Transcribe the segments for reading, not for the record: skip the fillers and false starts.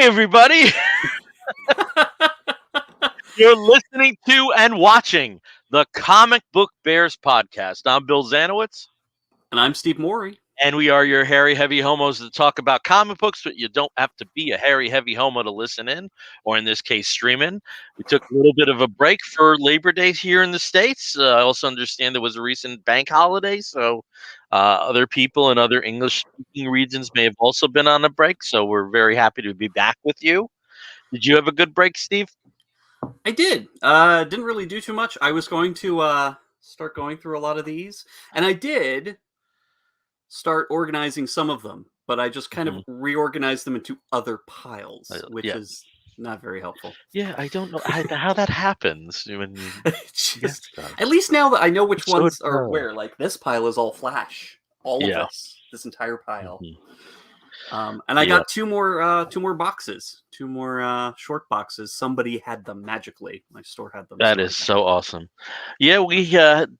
everybody. You're listening to and watching the Comic Book Bears podcast. I'm Bill Zanowitz. And I'm Steve Morey. And we are your hairy, heavy homos that talk about comic books, but you don't have to be a hairy, heavy homo to listen in, or in this case, stream in. We took a little bit of a break for Labor Day here in the States. I also understand there was a recent bank holiday, so other people in other English-speaking regions may have also been on a break, so we're very happy to be back with you. Did you have a good break, Steve? I did. Didn't really do too much. I was going to start going through a lot of these, and I did start organizing some of them, but I just kind of reorganized them into other piles, which is not very helpful. Yeah, I don't know how that happens when you get stuff. At least now that I know which ones are where. Like this pile is all Flash, all of this entire pile. And I got two more boxes, two more short boxes. Somebody had them magically. My store had them. That is so awesome. Yeah, we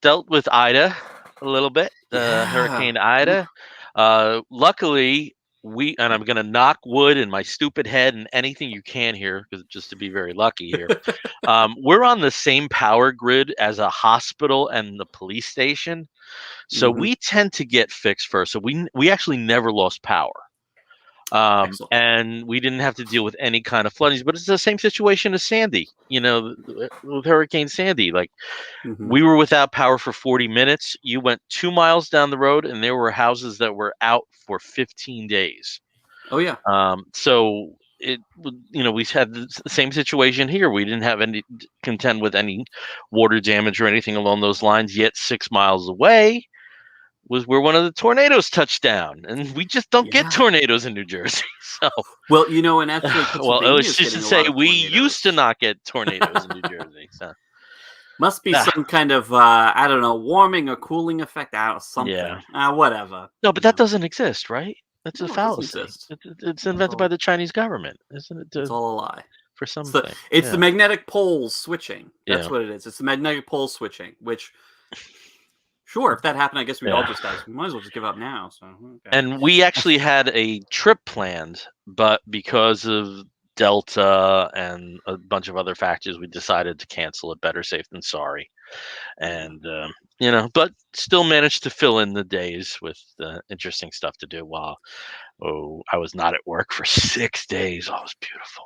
dealt with Ida a little bit, Hurricane Ida. Luckily, and I'm going to knock wood in my stupid head and anything you can here, because just to be very lucky here, we're on the same power grid as a hospital and the police station. So we tend to get fixed first. So we actually never lost power. And we didn't have to deal with any kind of floodings, but it's the same situation as Sandy, with Hurricane Sandy. Like we were without power for 40 minutes. You went 2 miles down the road and there were houses that were out for 15 days. Oh yeah. So we had the same situation here. We didn't have any contend with any water damage or anything along those lines, yet 6 miles away was where one of the tornadoes touched down, and we just don't get tornadoes in New Jersey. So, and actually, well, it's just to say we used to not get tornadoes in New Jersey. So, must be some kind of I don't know, warming or cooling effect out something. Yeah, whatever. No, but that doesn't exist, right? That's a fallacy. It's invented by the Chinese government, isn't it? It's all a lie. For something, it's the magnetic poles switching. That's what it is. It's the magnetic pole switching, which. Sure, if that happened, I guess we'd all just die. We might as well just give up now. So, And we actually had a trip planned, but because of Delta and a bunch of other factors, we decided to cancel it. Better safe than sorry. And, but still managed to fill in the days with interesting stuff to do while I was not at work for 6 days. Oh, it was beautiful.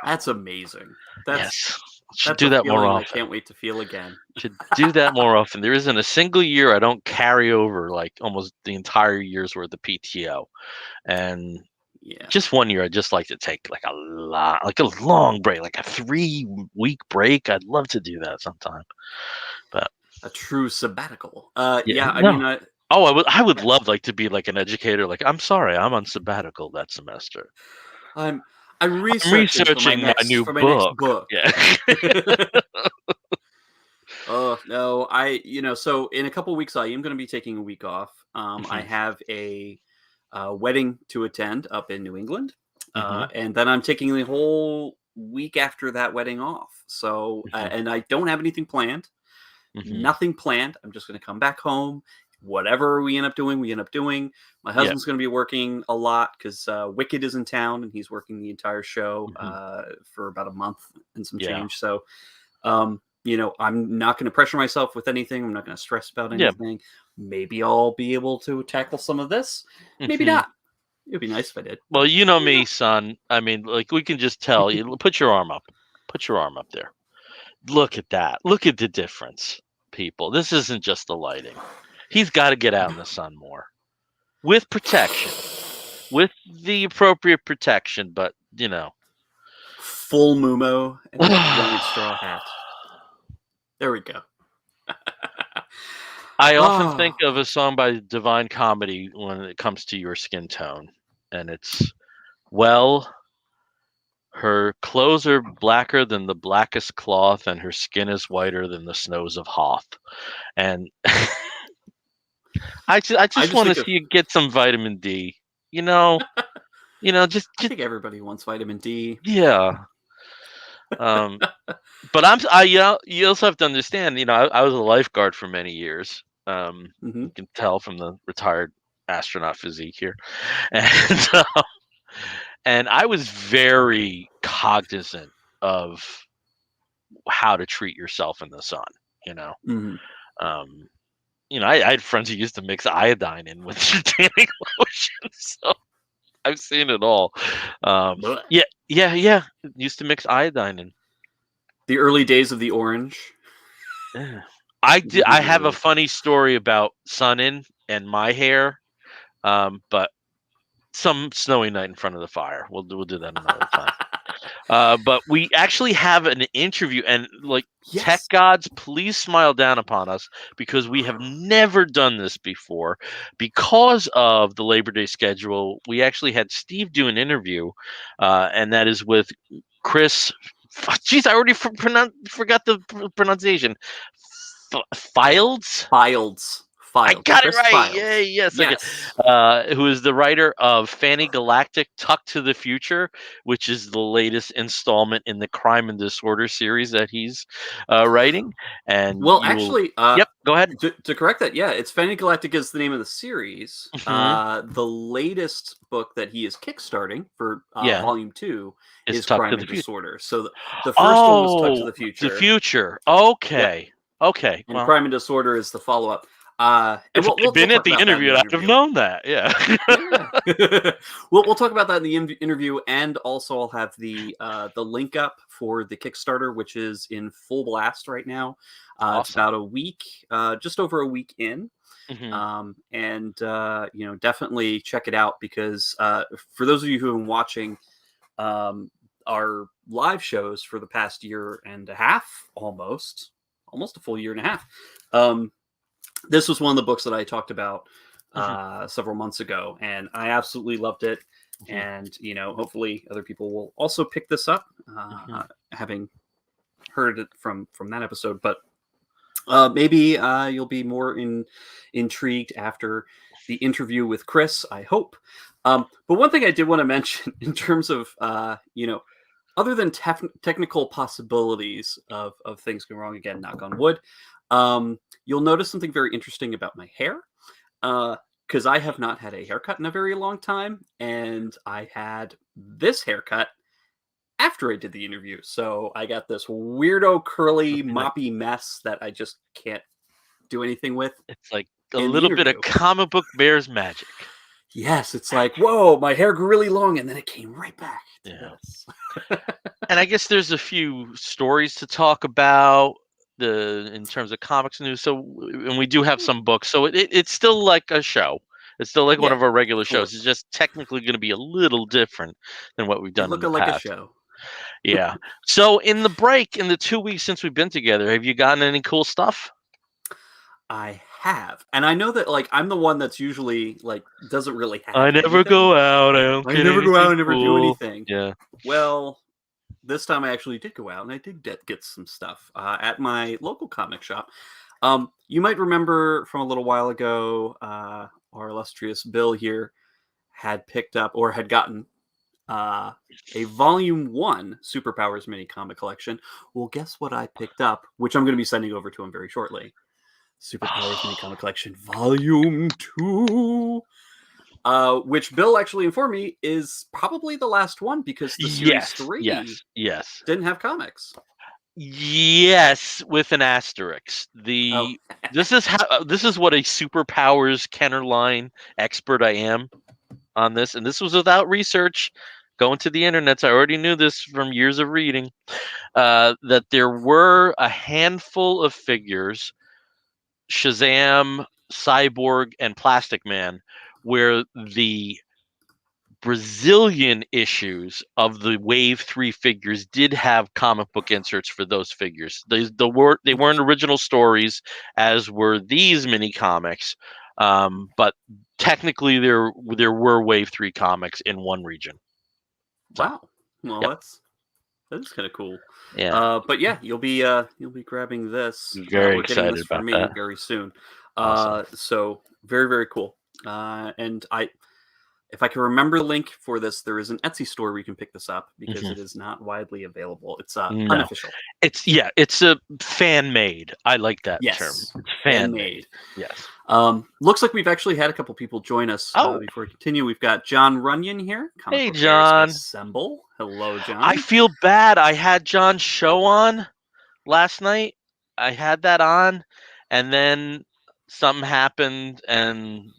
That's amazing. Yes. Should do that more often. I can't wait to feel again. Should do that more often. There isn't a single year I don't carry over like almost the entire year's worth of PTO, and just 1 year I just like to take like a long break, like a 3-week break. I'd love to do that sometime, but a true sabbatical. I would love like to be like an educator. Like I'm sorry, I'm on sabbatical that semester. I'm researching my new book. Yeah. Oh no, so in a couple of weeks I am going to be taking a week off. I have a wedding to attend up in New England, and then I'm taking the whole week after that wedding off. So, and I don't have anything planned. Nothing planned. I'm just going to come back home. Whatever we end up doing, we end up doing. My husband's going to be working a lot because Wicked is in town and he's working the entire show for about a month and some change. So, I'm not going to pressure myself with anything. I'm not going to stress about anything. Maybe I'll be able to tackle some of this. Maybe not. It'd be nice if I did. Well, you know me, son. I mean, like we can just tell you. Put your arm up. Put your arm up there. Look at that. Look at the difference, people. This isn't just the lighting. He's got to get out in the sun more with protection, with the appropriate protection, but, full muumuu and a giant straw hat. There we go. I often think of a song by Divine Comedy when it comes to your skin tone, and it's, her clothes are blacker than the blackest cloth, and her skin is whiter than the snows of Hoth. And I just want to see you get some vitamin D. I think everybody wants vitamin D. Yeah. But you also have to understand, I was a lifeguard for many years. You can tell from the retired astronaut physique here. And I was very cognizant of how to treat yourself in the sun, you know. Um, I had friends who used to mix iodine in with their tanning lotion, so I've seen it all. Yeah. Used to mix iodine in. The early days of the orange. Yeah. I have a funny story about sun-in and my hair, but some snowy night in front of the fire. We'll do that another time. But we actually have an interview, and tech gods, please smile down upon us, because we have never done this before. Because of the Labor Day schedule, we actually had Steve do an interview, and that is with Chris. Jeez, I already forgot the pronunciation. Fildes. I got Chris it right. Fildes. Yeah, yes. Who is the writer of Fanny Galactic, Tuck to the Future, which is the latest installment in the Crime and Disorder series that he's writing. And yep, go ahead. To correct that, yeah, it's Fanny Galactic is the name of the series. Mm-hmm. The latest book that he is kickstarting for Volume 2 is Tuck Crime to and the Disorder. So the first one was Tuck to the Future. The Future. Okay. Yep. Okay. And Crime and Disorder is the follow-up. And we'll been at the interview, I'd have known that. Yeah. We'll talk about that in the interview, and also I'll have the link up for the Kickstarter, which is in full blast right now. Awesome. It's about a week, just over a week in. Mm-hmm. Definitely check it out, because for those of you who have been watching our live shows for the past year and a half, almost a full year and a half. This was one of the books that I talked about several months ago, and I absolutely loved it. And hopefully other people will also pick this up, having heard it from that episode. But maybe you'll be more intrigued after the interview with Chris, I hope. But one thing I did want to mention in terms of other than technical possibilities of things going wrong, again, knock on wood, you'll notice something very interesting about my hair, because I have not had a haircut in a very long time, and I had this haircut after I did the interview. So I got this weirdo curly moppy mess that I just can't do anything with. It's like a little bit of comic book bears magic. Yes, it's like, whoa, my hair grew really long, and then it came right back to this. And I guess there's a few stories to talk about in terms of comics news. So, and we do have some books. So it's still like a show. It's still like one of our regular shows. It's just technically going to be a little different than what we've done in the past. Like a show. Yeah. So in the 2 weeks since we've been together, have you gotten any cool stuff? I have, and I know that I'm the one that's usually doesn't really have. I never go out. I never go out. I never do anything. Yeah. Well, this time I actually did go out, and I did get some stuff at my local comic shop. You might remember from a little while ago, our illustrious Bill here had picked up or had gotten a Volume 1 Superpowers mini comic collection. Well, guess what I picked up, which I'm going to be sending over to him very shortly. Superpowers mini comic collection Volume 2. Which Bill actually informed me is probably the last one, because the series 3 didn't have comics. Yes, with an asterisk. This is what a Superpowers Kenner line expert I am on this, and this was without research. Going to the internets, I already knew this from years of reading. That there were a handful of figures, Shazam, Cyborg, and Plastic Man, where the Brazilian issues of the Wave 3 figures did have comic book inserts for those figures. They weren't original stories, as were these mini comics, but technically there were Wave 3 comics in one region. So, wow. Well, that's kind of cool. Yeah. But yeah, you'll be grabbing this. Very excited about that. Very soon. Awesome. So very, very cool. And if I can remember the link for this, there is an Etsy store where you can pick this up because it is not widely available. It's No. unofficial. It's a fan made. I like that term. Yes, It's fan made. Yes. Looks like we've actually had a couple people join us before we continue. We've got John Runyon here. Hey, John. Assemble. Hello, John. I feel bad. I had John's show on last night. I had that on, and then something happened, and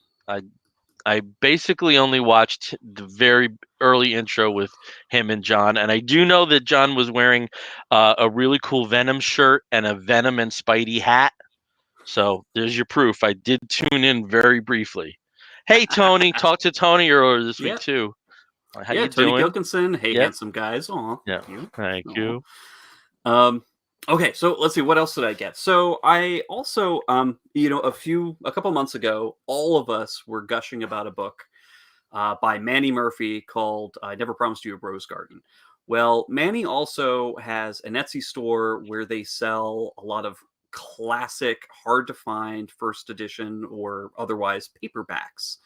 I basically only watched the very early intro with him and John, and I do know that John was wearing a really cool Venom shirt and a Venom and Spidey hat. So there's your proof. I did tune in very briefly. Hey, Tony, talked to Tony earlier this week too. How you Tony doing? Gilkinson. Hey, handsome guys. Aw, yeah. Thank you. Okay, so let's see, what else did I get? So I also, a couple months ago, all of us were gushing about a book by Manny Murphy called "I Never Promised You a Rose Garden." Well, Manny also has an Etsy store where they sell a lot of classic, hard to find first edition or otherwise paperbacks.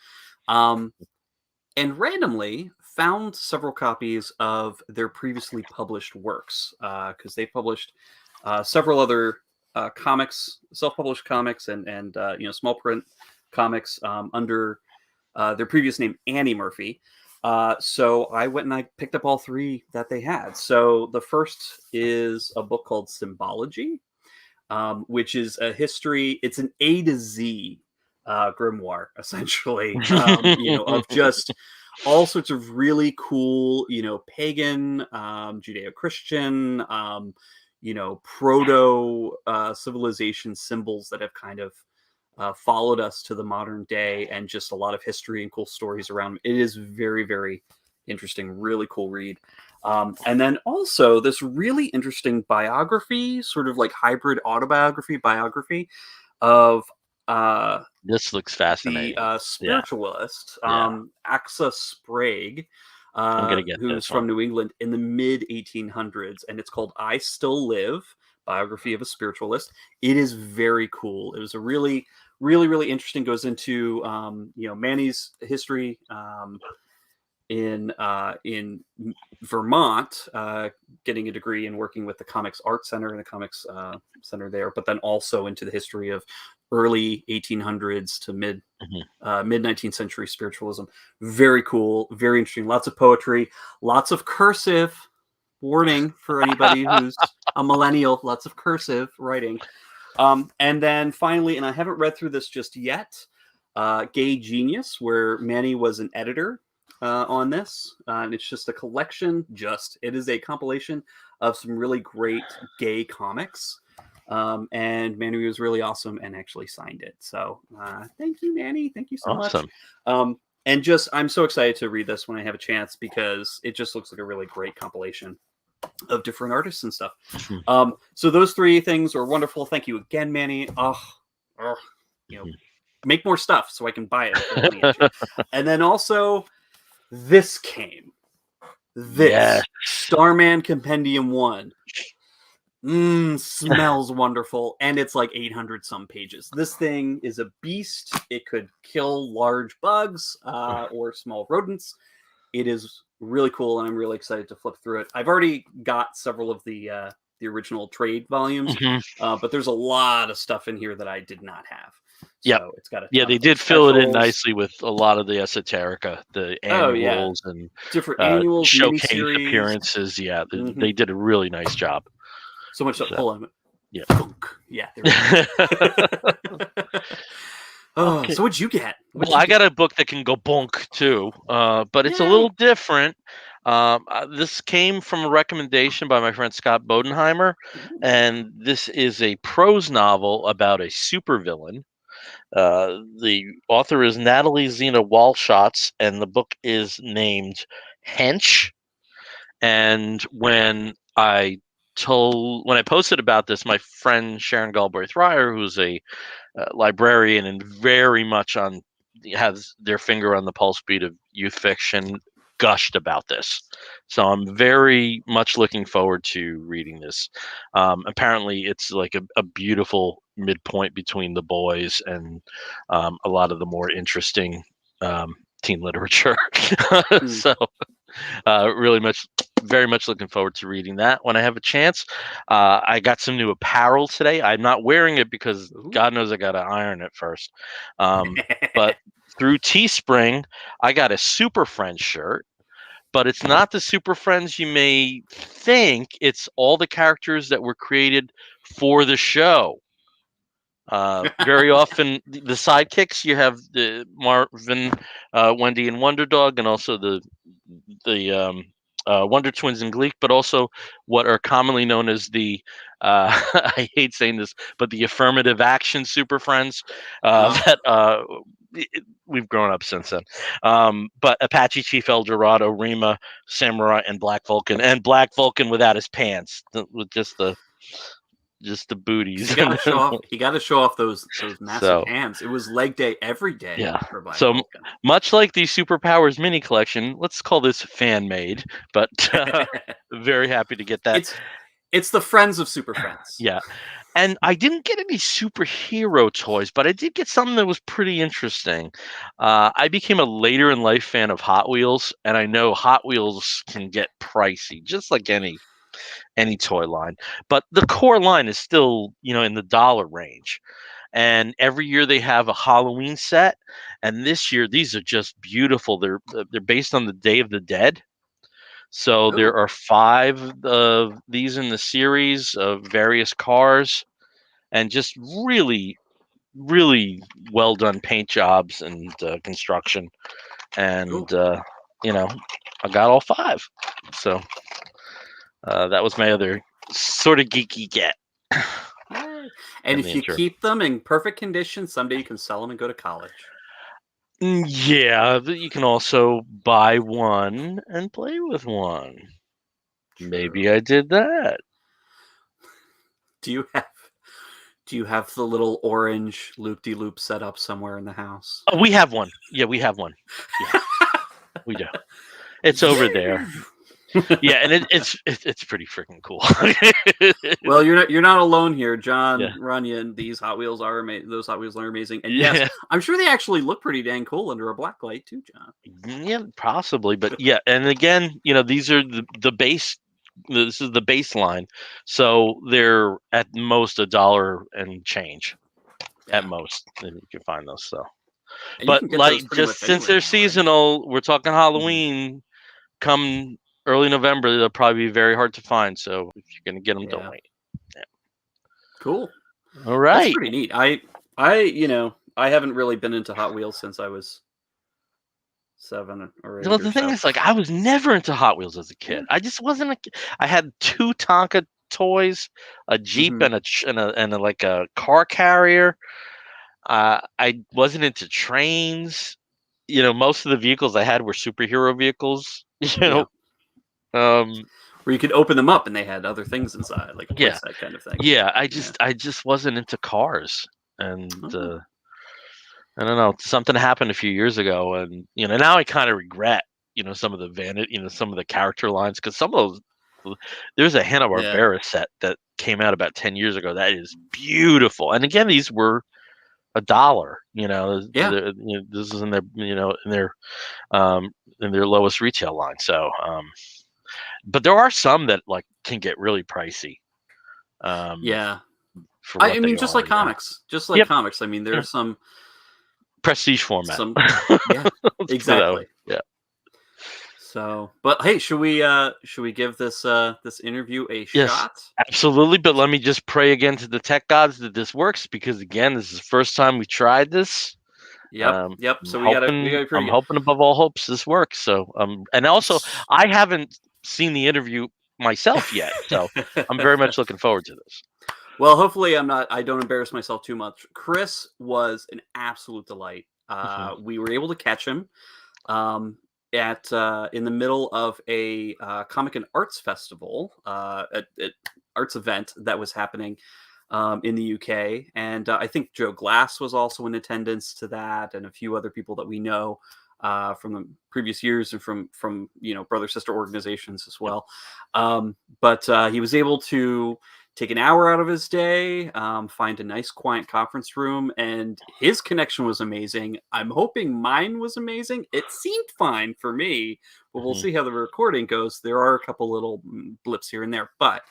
And randomly found several copies of their previously published works because they published several other comics, self-published comics, and small print comics under their previous name, Annie Murphy. So I went and I picked up all three that they had. So the first is a book called Symbology, which is a history. It's an A to Z grimoire, essentially, of just all sorts of really cool, pagan, Judeo-Christian, proto civilization symbols that have kind of followed us to the modern day, and just a lot of history and cool stories around. It is very, very interesting, really cool read. And then also this really interesting biography, sort of like hybrid autobiography biography of this looks fascinating. The spiritualist, Axa Sprague, who's from New England in the mid 1800s, and it's called "I Still Live: Biography of a Spiritualist." It is very cool. It was a really, really, really interesting. Goes into Manny's history in Vermont, getting a degree and working with the Comics Art Center and the Comics Center there, but then also into the history of early 1800s to mid 19th century spiritualism. Very cool, very interesting. Lots of poetry, lots of cursive. Warning for anybody who's a millennial, lots of cursive writing. And then finally, and I haven't read through this just yet, Gay Genius, where Manny was an editor on this. And it's just a collection, it is a compilation of some really great gay comics. And Manny was really awesome and actually signed it. So thank you, Manny. Thank you so much. And just, I'm so excited to read this when I have a chance, because it just looks like a really great compilation of different artists and stuff. So those three things are wonderful. Thank you again, Manny. Make more stuff so I can buy it. And then also this came. Starman Compendium 1. Smells wonderful, and it's like 800 some pages. This thing is a beast. It could kill large bugs or small rodents. It is really cool, and I'm really excited to flip through it. I've already got several of the original trade volumes, but there's a lot of stuff in here that I did not have. So it's got they did fill it in nicely with a lot of the esoterica, the annuals and different annuals, showcase miniseries. Appearances. They did a really nice job. So much. Hold on. Yeah. Yeah. Okay. So what'd you get? I got a book that can go bonk too, but it's a little different. This came from a recommendation by my friend Scott Bodenheimer, and this is a prose novel about a supervillain. The author is Natalie Zena Walschatz, and the book is named Hench. And when I posted about this, my friend Sharon Galbraith-Ryer, who's a librarian and very much has their finger on the pulse beat of youth fiction, gushed about this. So I'm very much looking forward to reading this. Apparently it's like a beautiful midpoint between the boys and a lot of the more interesting teen literature. So very much looking forward to reading that when I have a chance. I got some new apparel today. I'm not wearing it because God knows I got to iron it first. But through Teespring, I got a Super Friends shirt. But it's not the Super Friends you may think. It's all the characters that were created for the show. Very often, the sidekicks, you have the Marvin, Wendy, and Wonder Dog, and also the Wonder Twins and Gleek, but also what are commonly known as the I hate saying this, but the affirmative action Super Friends that we've grown up since then. But Apache Chief El Dorado, Rima, Samurai, and Black Vulcan without his pants, with just the booties. He got to show off those massive hands. It was leg day every day. Yeah. For Black So Vulcan. Much like the Superpowers mini collection, let's call this fan made, but very happy to get that. It's the Friends of Super Friends. Yeah. And I didn't get any superhero toys, but I did get something that was pretty interesting. I became a later in life fan of Hot Wheels, and I know Hot Wheels can get pricey, just like any toy line. But the core line is still, in the dollar range. And every year they have a Halloween set, and this year these are just beautiful. They're based on the Day of the Dead. So there are 5 of these in the series of various cars, and just really, really well done paint jobs and construction. And I got all 5. So that was my other sort of geeky get. And if you keep them in perfect condition, someday you can sell them and go to college. Yeah, but you can also buy one and play with one. True. Maybe I did that. Do you have the little orange loop-de-loop set up somewhere in the house? Oh, we have one. Yeah, we have one. Yeah, we do. It's over there. Yeah, and it's pretty freaking cool. Well, you're not alone here, John Runyon. Those Hot Wheels are amazing, and yes, I'm sure they actually look pretty dang cool under a black light too, John. Yeah, possibly, but yeah, and again, these are the base. This is the baseline, so they're at most $1 and change, at most, and you can find those. So, but like just since they're seasonal, we're talking Halloween. Come early November, they'll probably be very hard to find. So if you're gonna get them, don't wait. Yeah. Cool. All right. That's pretty neat. I haven't really been into Hot Wheels since I was 7 or 8. Well, the thing is, I was never into Hot Wheels as a kid. I just wasn't. I had 2 Tonka toys, a Jeep, and a car carrier. I wasn't into trains. Most of the vehicles I had were superhero vehicles. Where you could open them up and they had other things inside, like a playset kind of thing. Yeah, I just wasn't into cars, and I don't know. Something happened a few years ago, and now I kind of regret some of the vanity, some of the character lines, because some of those. There's a Hanna-Barbera set that came out about 10 years ago that is beautiful, and again, these were $1. This is in their lowest retail line. So, but there are some that can get really pricey. I mean, just like comics. I mean, there's some prestige format. Exactly. Yeah. So, but hey, should we give this interview a shot? Absolutely. But let me just pray again to the tech gods that this works, because again, this is the first time we tried this. Yep. So I'm hoping above all hopes this works. So, and also I haven't seen the interview myself yet, so I'm very much looking forward to this. Well, hopefully I don't embarrass myself too much. Chris was an absolute delight. We were able to catch him in the middle of a comic and arts festival, arts event that was happening in the UK, and I think Joe Glass was also in attendance to that, and a few other people that we know from the previous years and from brother sister organizations as well. But he was able to take an hour out of his day, find a nice quiet conference room, and his connection was amazing. I'm hoping mine was amazing. It seemed fine for me, but we'll see how the recording goes. There are a couple little blips here and there, but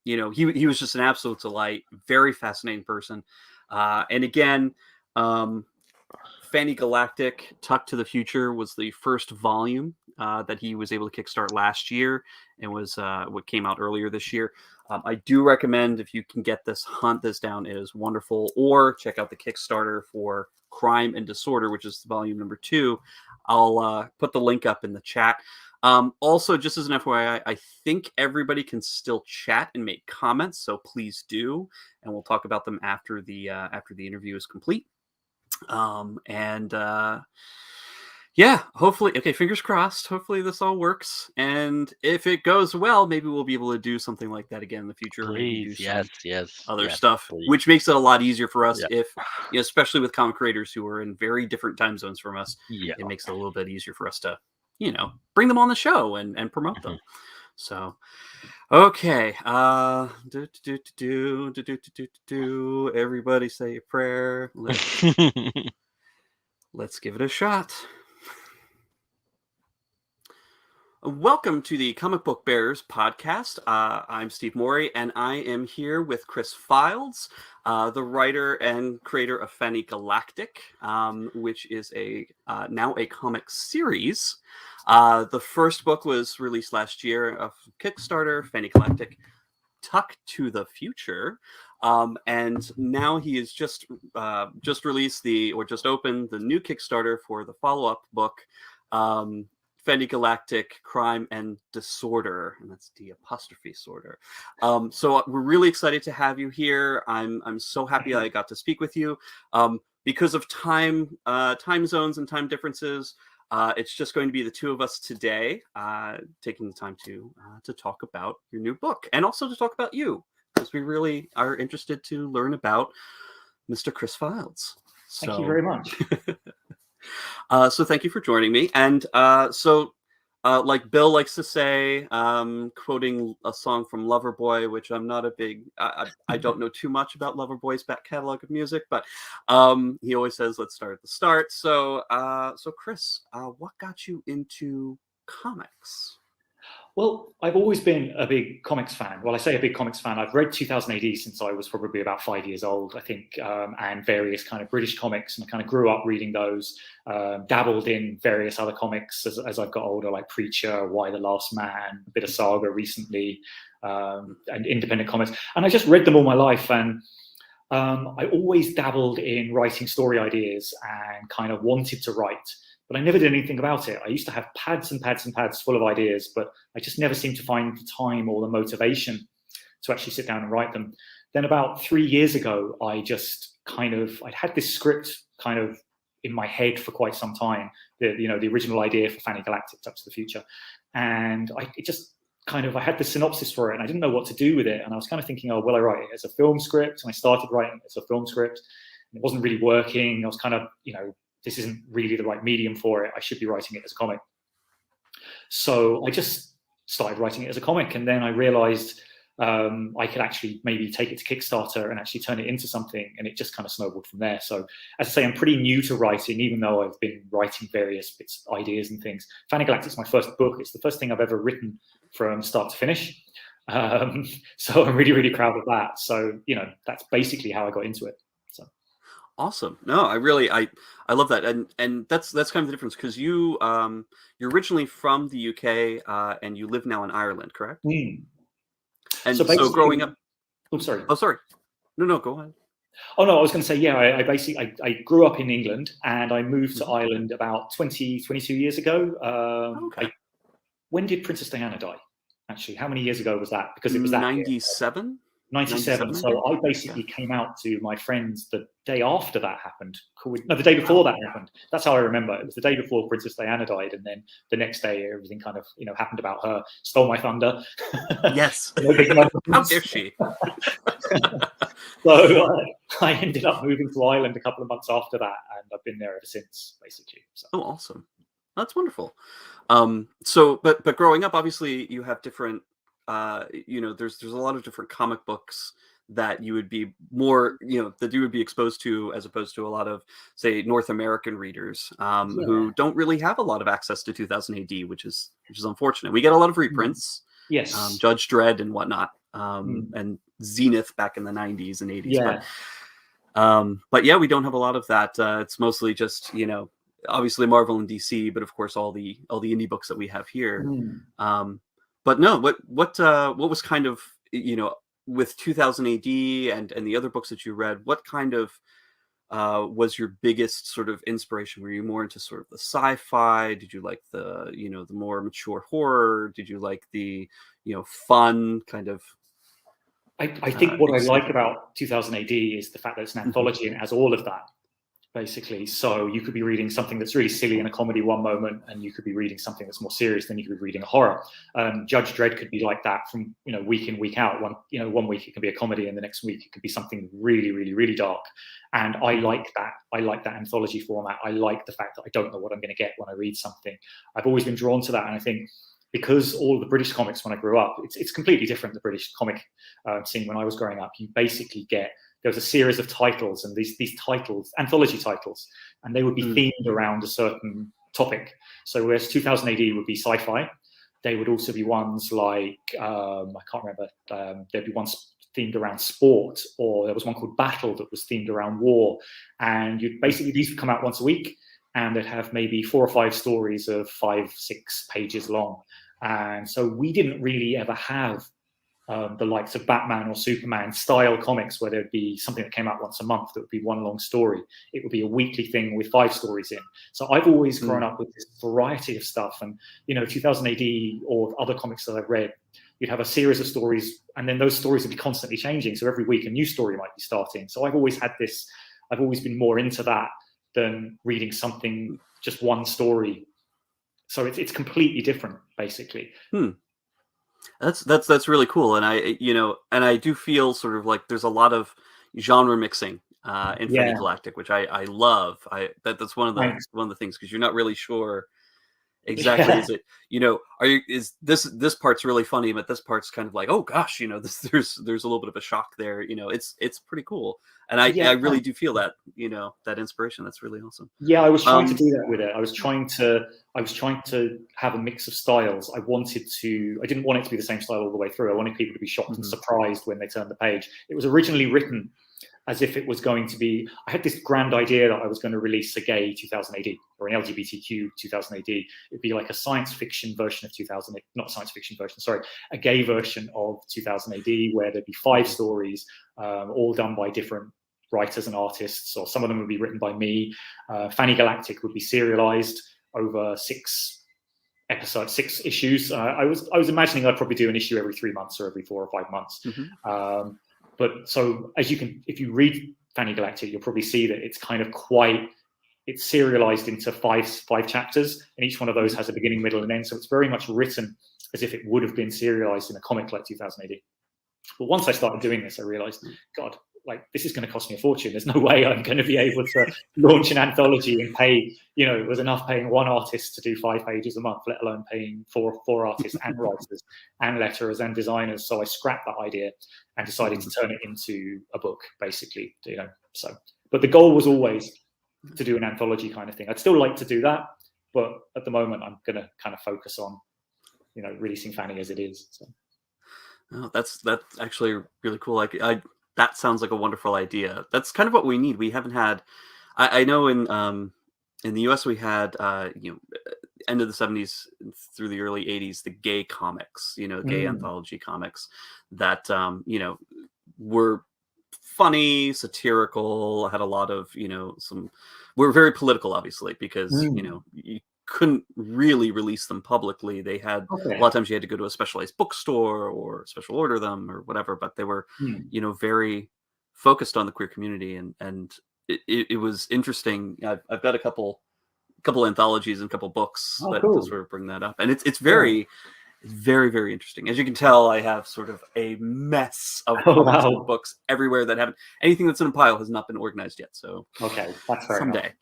you know, he was just an absolute delight, very fascinating person. And again, Fanny Galactic, Tuck to the Future was the first volume that he was able to kickstart last year, and was what came out earlier this year. I do recommend, if you can get this, hunt this down. It is wonderful. Or check out the Kickstarter for Crime and Disorder, which is volume number 2. I'll put the link up in the chat. Also, just as an FYI, I think everybody can still chat and make comments, so please do, and we'll talk about them after the interview is complete. Yeah, hopefully, okay, fingers crossed. Hopefully this all works, and if it goes well, maybe we'll be able to do something like that again in the future. Maybe do some other stuff, which makes it a lot easier for us. If, you know, especially with comic creators who are in very different time zones from us, it makes it a little bit easier for us to, you know, bring them on the show and promote them. So, okay, everybody say a prayer. Let's give it a shot. Welcome to the Comic Book Bears podcast. I'm Steve Morey, and I am here with Chris Fildes, the writer and creator of Fanny Galactic, which is now a comic series. The first book was released last year of Kickstarter, Fanny Galactic, Tuck to the Future. And now he has just released just opened the new Kickstarter for the follow-up book, Fanny Galactic, Crime and Disorder, and that's D''sorter. So we're really excited to have you here. I'm so happy I got to speak with you. Because of time zones and time differences, it's just going to be the two of us today, taking the time to talk about your new book, and also to talk about you, because we really are interested to learn about Mr. Chris Fildes. Thank you very much. So thank you for joining me. And like Bill likes to say, quoting a song from Loverboy, which I'm not a big, I don't know too much about Loverboy's back catalog of music, but he always says, let's start at the start. So, Chris, what got you into comics? Well, I've always been a big comics fan. Well, I say a big comics fan. I've read 2000 AD since I was probably about 5 years old, I think, and various kind of British comics. And I kind of grew up reading those, dabbled in various other comics as I've got older, like Preacher, Why the Last Man, a bit of Saga recently, and independent comics. And I just read them all my life. And I always dabbled in writing story ideas and kind of wanted to write. But I never did anything about it. I used to have pads and pads and pads full of ideas, but I just never seemed to find the time or the motivation to actually sit down and write them. Then about 3 years ago, I'd had this script kind of in my head for quite some time, the original idea for Fanny Galactic, Tuck to the Future. And I had the synopsis for it, and I didn't know what to do with it. And I was kind of thinking, oh, will I write it as a film script? And I started writing it as a film script, and it wasn't really working. I was kind of, this isn't really the right medium for it. I should be writing it as a comic. So I just started writing it as a comic. And then I realized I could actually maybe take it to Kickstarter and actually turn it into something. And it just kind of snowballed from there. So as I say, I'm pretty new to writing, even though I've been writing various bits, ideas and things. Fanny Galactic is my first book. It's the first thing I've ever written from start to finish. So I'm really, really proud of that. So, that's basically how I got into it. So. Awesome. No, I love that. And that's kind of the difference, because you're originally from the UK, and you live now in Ireland, correct? Mm. And so growing up. Oh, sorry. Oh, sorry. No, go ahead. Oh, no, I was going to say, yeah, I grew up in England, and I moved to Ireland about 22 years ago. Okay. When did Princess Diana die? Actually, how many years ago was that? Because it was that 97? 97. So I basically came out to my friends the day after that happened. No, the day before that happened. That's how I remember. It was the day before Princess Diana died, and then the next day everything kind of happened about her. Stole my thunder. Yes. How dare she? So I ended up moving to Ireland a couple of months after that, and I've been there ever since, basically. So. Oh, awesome. That's wonderful. But growing up, obviously, you have different there's a lot of different comic books that you would be more, that you would be exposed to, as opposed to a lot of, say, North American readers who don't really have a lot of access to 2000 AD, which is unfortunate. We get a lot of reprints, yes, Judge Dredd and whatnot, and Zenith back in the 90s and 80s, but yeah, we don't have a lot of that. It's mostly just, obviously Marvel and DC, but of course all the indie books that we have here. But no, what was kind of, with 2000 AD and the other books that you read, what kind of was your biggest sort of inspiration? Were you more into sort of the sci-fi? Did you like the, the more mature horror? Did you like the, fun kind of? I think what I like about 2000 AD is the fact that it's an anthology and it has all of that, basically. So you could be reading something that's really silly in a comedy one moment, and you could be reading something that's more serious, then you could be reading a horror. Judge Dredd could be like that from week in, week out. One week it can be a comedy, and the next week it could be something really, really, really dark. And I like that. I like that anthology format. I like the fact that I don't know what I'm going to get when I read something. I've always been drawn to that, and I think because all the British comics when I grew up, it's completely different, the British comic scene when I was growing up. You basically get, there was a series of titles, and these titles, anthology titles, and they would be themed around a certain topic. So whereas 2000 AD would be sci-fi, they would also be ones like, I can't remember, there'd be ones themed around sport, or there was one called Battle that was themed around war. And these would come out once a week, and they'd have maybe 4 or 5 stories of 5-6 pages long. And so we didn't really ever have the likes of Batman or Superman style comics where there'd be something that came out once a month that would be one long story. It would be a weekly thing with 5 stories in. So I've always grown up with this variety of stuff. And, 2000 AD or other comics that I've read, you'd have a series of stories, and then those stories would be constantly changing. So every week a new story might be starting. So I've always been more into that than reading something, just one story. So it's completely different, basically. That's really cool, and I do feel sort of like there's a lot of genre mixing in Fanny Galactic, which I love. That's one of the things, because you're not really sure exactly. Is it, is this part's really funny, but this part's kind of like, oh gosh, there's a little bit of a shock there. It's pretty cool, and I really do feel that that inspiration. That's really awesome. Yeah, I was trying to do that with it. I was trying to have a mix of styles. I didn't want it to be the same style all the way through. I wanted people to be shocked and surprised when they turned the page. It was originally written as if it was going to be, I had this grand idea that I was going to release a gay 2000 AD or an LGBTQ 2000 AD. It'd be like a science fiction version of 2000, not science fiction version, sorry, a gay version of 2000 AD, where there'd be 5 stories, all done by different writers and artists, or some of them would be written by me. Fanny Galactic would be serialized over 6 episodes, 6 issues. I was imagining I'd probably do an issue every 3 months or every 4 or 5 months. But so if you read Fanny Galactic, you'll probably see that it's kind of it's serialized into five chapters, and each one of those has a beginning, middle, and end. So it's very much written as if it would have been serialized in a comic like 2000 AD. But once I started doing this, I realized, God, like, this is going to cost me a fortune. There's no way I'm going to be able to launch an anthology and pay, it was enough paying one artist to do 5 pages a month, let alone paying four artists and writers and letterers and designers. So I scrapped that idea and decided to turn it into a book, basically, so. But the goal was always to do an anthology kind of thing. I'd still like to do that, but at the moment I'm going to kind of focus on, releasing Fanny as it is. So. Oh, that's actually really cool. That sounds like a wonderful idea. That's kind of what we need. We haven't had, I know in the US we had, end of the 70s through the early 80s, the gay comics, gay anthology comics that, were funny, satirical, had a lot of, were very political, obviously, because, you couldn't really release them publicly. They had a lot of times you had to go to a specialized bookstore or special order them or whatever, but they were very focused on the queer community, and it was interesting. I've got a couple anthologies and a couple books that sort of bring that up, and it's very very, very interesting. As you can tell, I have sort of a mess of books everywhere that haven't, anything that's in a pile has not been organized yet, so that's fair someday.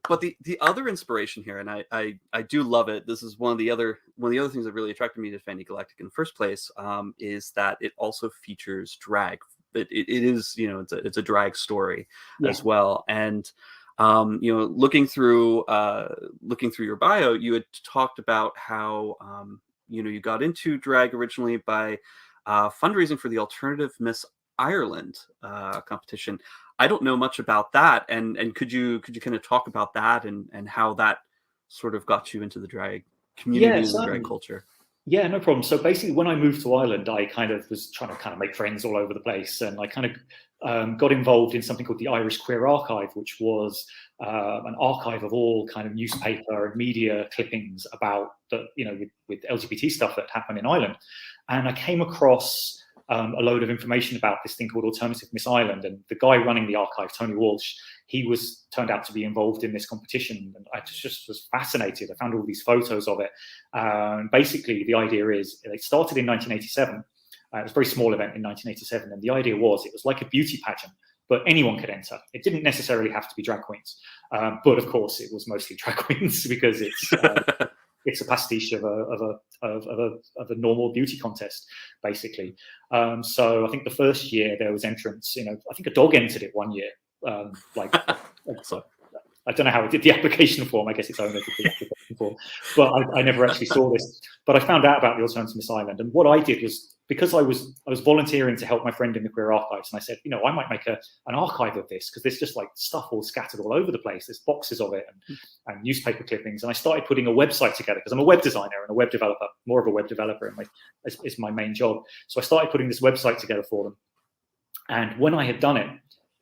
But the other inspiration here, and I do love it. This is one of the other things that really attracted me to Fanny Galactic in the first place, is that it also features drag. It is, you know, it's a drag story as well. And you know, looking through your bio, you had talked about how you know, you got into drag originally by fundraising for the Alternative Miss Ireland competition. I don't know much about that, and could you kind of talk about that and how that sort of got you into the drag community and the drag culture? Yeah, no problem. So basically, when I moved to Ireland, I kind of was trying to kind of make friends all over the place, and I kind of got involved in something called the Irish Queer Archive, which was an archive of all kind of newspaper and media clippings about the, you know, with LGBT stuff that happened in Ireland. And I came across a load of information about this thing called Alternative Miss Ireland, and the guy running the archive, Tony Walsh, he turned out to be involved in this competition, and I just was fascinated. I found all these photos of it. Basically, the idea is it started in 1987. It was a very small event in 1987, and the idea was it was like a beauty pageant, but anyone could enter. It didn't necessarily have to be drag queens, but of course, it was mostly drag queens because it's a pastiche of a normal beauty contest, basically. So I think the first year there was entrance. You know, I think a dog entered it one year. So I don't know how it did the application form. I guess it's owner did the application form, but I never actually saw this. But I found out about the Alternative Miss Ireland, and what I did was, because I was volunteering to help my friend in the Queer Archives, and I said, you know, I might make an archive of this, because there's just like stuff all scattered all over the place. There's boxes of it and newspaper clippings, and I started putting a website together because I'm a web designer and a web developer, more of a web developer, and is my main job. So I started putting this website together for them, and when I had done it,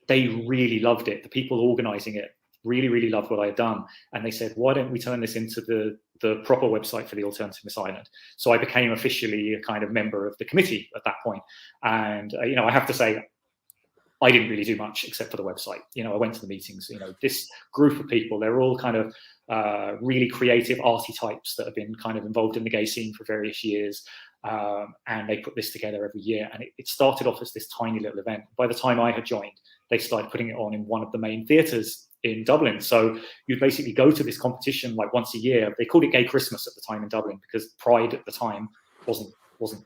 they really loved it. The people organizing it really loved what I had done, and they said, why don't we turn this into the proper website for the Alternative Miss Ireland? So I became officially a kind of member of the committee at that point. And you know, I have to say, I didn't really do much except for the website. You know, I went to the meetings. You know, this group of people, they're all kind of really creative, arty types that have been kind of involved in the gay scene for various years. And they put this together every year, and it started off as this tiny little event. By the time I had joined, they started putting it on in one of the main theatres in Dublin. So you'd basically go to this competition like once a year. They called it Gay Christmas at the time in Dublin, because Pride at the time wasn't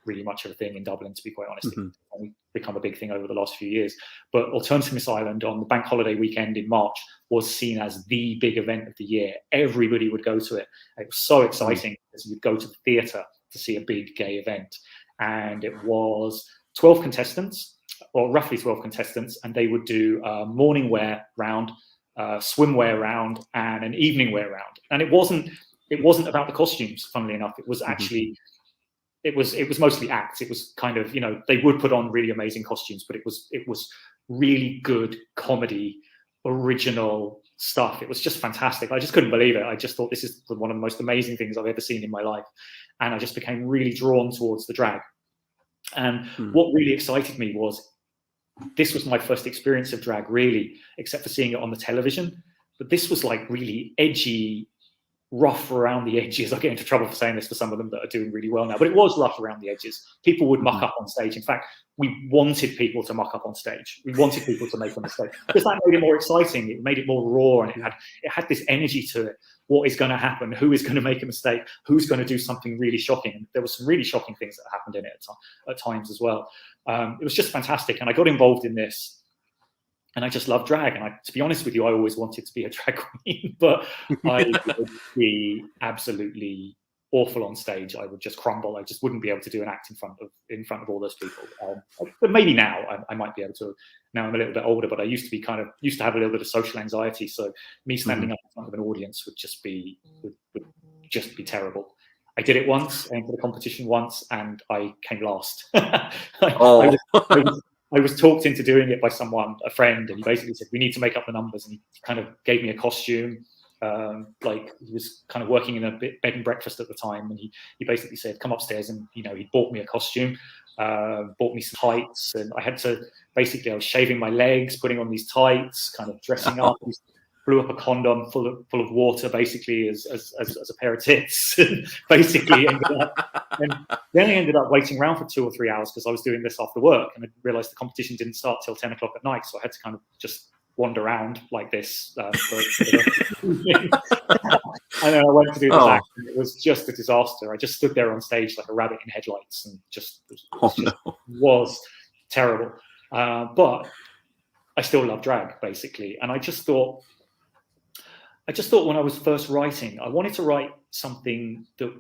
really much of a thing in Dublin, to be quite honest. It's only become a big thing over the last few years. But Alternative Miss Ireland on the bank holiday weekend in March was seen as the big event of the year. Everybody would go to it. It was so exciting, because you'd go to the theatre to see a big gay event. And it was 12 contestants, or roughly 12 contestants, and they would do a morning wear round, swimwear round, and an evening wear round. And it wasn't about the costumes, funnily enough. It was actually it was mostly acts. It was kind of, you know, they would put on really amazing costumes, but it was really good comedy, original stuff. It was just fantastic. I just couldn't believe it. I just thought, this is one of the most amazing things I've ever seen in my life. And I just became really drawn towards the drag. And what really excited me was, this was my first experience of drag, really, except for seeing it on the television. But this was like really edgy, rough around the edges. I get into trouble for saying this for some of them that are doing really well now, but it was rough around the edges. People would muck up on stage. In fact, we wanted people to muck up on stage. We wanted people to make a mistake, because that made it more exciting. It made it more raw, and it had this energy to it. What is going to happen? Who is going to make a mistake? Who's going to do something really shocking? And there were some really shocking things that happened in it at times as well. It was just fantastic, and I got involved in this. And I just love drag. And to be honest with you, I always wanted to be a drag queen, but I would be absolutely awful on stage. I would just crumble. I just wouldn't be able to do an act in front of all those people. But maybe now I might be able to. Now I'm a little bit older, but I used to have a little bit of social anxiety. So me standing up in front of an audience would just be terrible. I did it once, I entered the competition once, and I came last. I was talked into doing it by a friend, and he basically said, we need to make up the numbers. And he kind of gave me a costume. Like, he was kind of working in a bed and breakfast at the time. And he basically said, come upstairs. And, you know, he bought me a costume, bought me some tights. And I was shaving my legs, putting on these tights, kind of dressing up. He blew up a condom full of water, basically, as a pair of tits. And basically and then I ended up waiting around for 2 or 3 hours, because I was doing this after work, and I realized the competition didn't start till 10 o'clock at night. So I had to kind of just wander around like this. And then I went to do this act, and it was just a disaster. I just stood there on stage like a rabbit in headlights, and was terrible. But I still love drag, basically. And I just thought when I was first writing, I wanted to write something that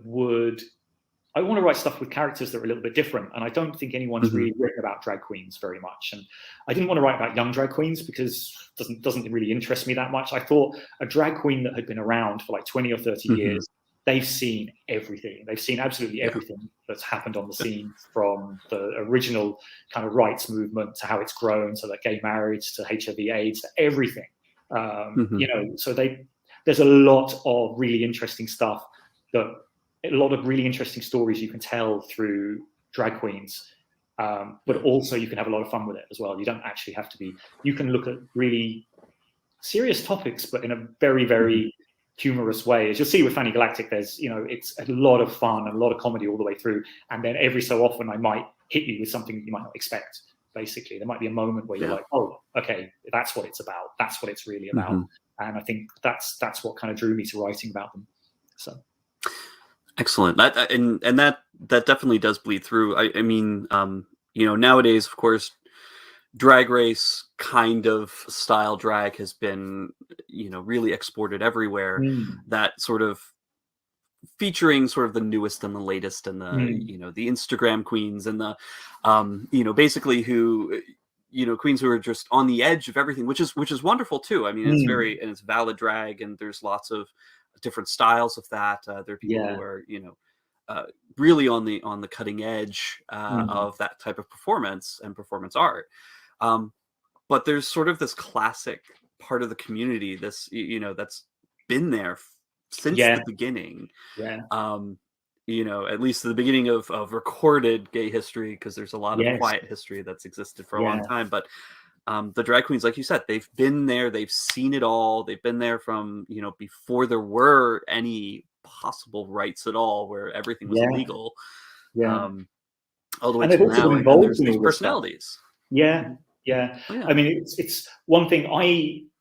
I want to write stuff with characters that are a little bit different. And I don't think anyone's really written about drag queens very much. And I didn't want to write about young drag queens because it doesn't really interest me that much. I thought a drag queen that had been around for like 20 or 30 years, they've seen everything. They've seen absolutely everything that's happened on the scene, from the original kind of rights movement to how it's grown, to like gay marriage, to HIV/AIDS, to everything. So there's a lot of really interesting stuff, a lot of really interesting stories you can tell through drag queens, but also you can have a lot of fun with it as well. You don't actually have to be. You can look at really serious topics, but in a very, very humorous way. As you'll see with Fanny Galactic, there's, it's a lot of fun and a lot of comedy all the way through. And then every so often I might hit you with something that you might not expect. Basically, there might be a moment where you're like, oh, okay, that's what it's about. That's what it's really about. And I think that's what kind of drew me to writing about them. So. Excellent. That definitely does bleed through. I mean, nowadays, of course, drag race kind of style drag has been, really exported everywhere. That sort of featuring sort of the newest and the latest and the, the Instagram queens and the, basically who, queens who are just on the edge of everything, which is wonderful too. I mean, it's valid drag, and there's lots of different styles of that. There are people who are, really on the cutting edge of that type of performance and performance art. But there's sort of this classic part of the community, this, that's been there since the beginning. At least the beginning of recorded gay history, because there's a lot of quiet history that's existed for a long time. But the drag queens, like you said, they've been there, they've seen it all. They've been there from, before there were any possible rights at all, where everything was illegal. All the way to now, and there's these personalities. I mean, it's one thing.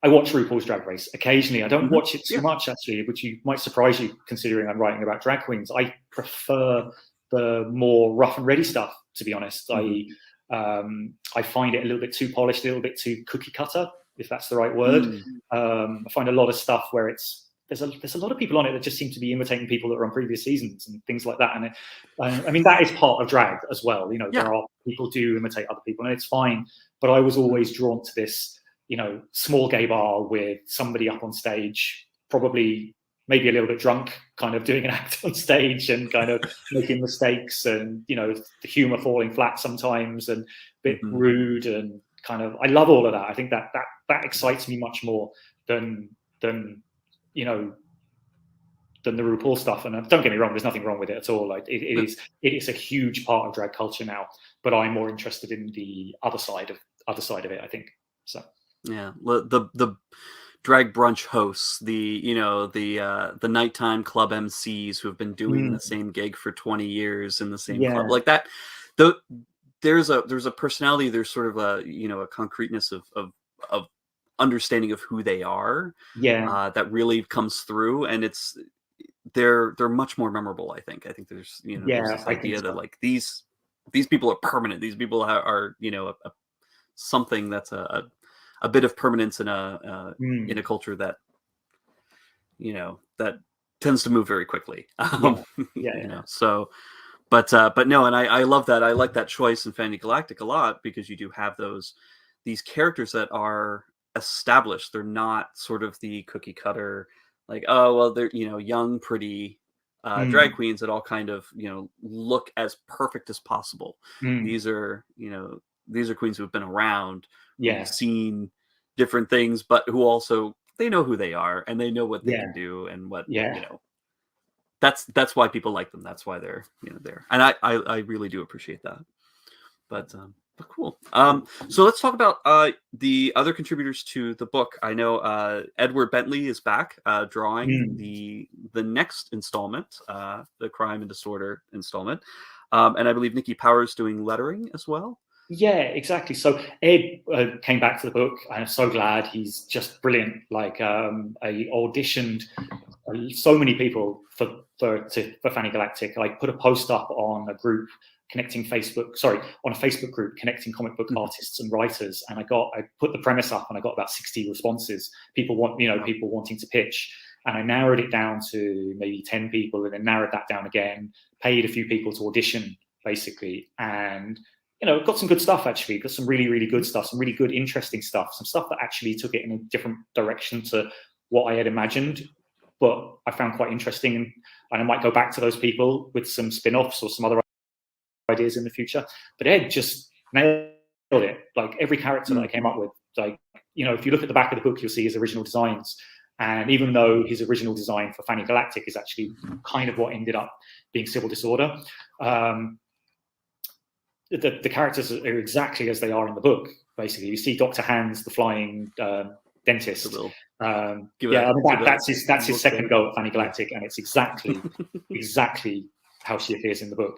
I watch RuPaul's Drag Race occasionally. I don't watch it too much, actually, which might surprise you, considering I'm writing about drag queens. I prefer the more rough and ready stuff, to be honest. I find it a little bit too polished, a little bit too cookie cutter, if that's the right word. I find a lot of stuff where there's a lot of people on it that just seem to be imitating people that are on previous seasons and things like that. And I mean, that is part of drag as well. There are people do imitate other people, and it's fine. But I was always drawn to this, small gay bar with somebody up on stage, probably maybe a little bit drunk, kind of doing an act on stage and kind of making mistakes, and, the humor falling flat sometimes and a bit rude, and kind of, I love all of that. I think that excites me much more than the RuPaul stuff. And don't get me wrong, there's nothing wrong with it at all. Like it is a huge part of drag culture now, but I'm more interested in the other side of it, I think. So the drag brunch hosts, the nighttime club MCs who have been doing the same gig for 20 years in the same club, like that. There's a personality, there's sort of a concreteness of understanding of who they are that really comes through, and they're much more memorable. I think there's there's this idea that like these people are permanent. These people are something that's a bit of permanence in a culture that that tends to move very quickly. So but no, and I love that. I like that choice in Fanny Galactic a lot, because you do have these characters that are established. They're not sort of the cookie cutter, like, oh well, they're young pretty drag queens that all kind of look as perfect as possible. These are queens who have been around, who've seen different things, but who also, they know who they are and they know what they can do, and what that's why people like them. That's why they're there, and I really do appreciate that. But cool. So let's talk about the other contributors to the book. I know Edward Bentley is back drawing the next installment, the Crime and Disorder installment, and I believe Nikki Powers doing lettering as well. Yeah, exactly. So Ed came back to the book. I'm so glad. He's just brilliant. Like I auditioned so many people for Fanny Galactic. I put a post up on a group connecting on a Facebook group connecting comic book artists and writers, and I put the premise up, and I got about 60 responses. People wanting to pitch, and I narrowed it down to maybe 10 people, and then narrowed that down again. Paid a few people to audition, basically, and got some good stuff, actually. Got some really, really good stuff, some really good, interesting stuff, some stuff that actually took it in a different direction to what I had imagined, but I found quite interesting. And I might go back to those people with some spin-offs or some other ideas in the future. But Ed just nailed it. Like every character that I came up with, like, if you look at the back of the book, you'll see his original designs. And even though his original design for Fanny Galactic is actually kind of what ended up being Civil Disorder, the characters are exactly as they are in the book. Basically, you see Dr. Hands, the flying dentist. That's his second go at Fanny Galactic, and it's exactly how she appears in the book.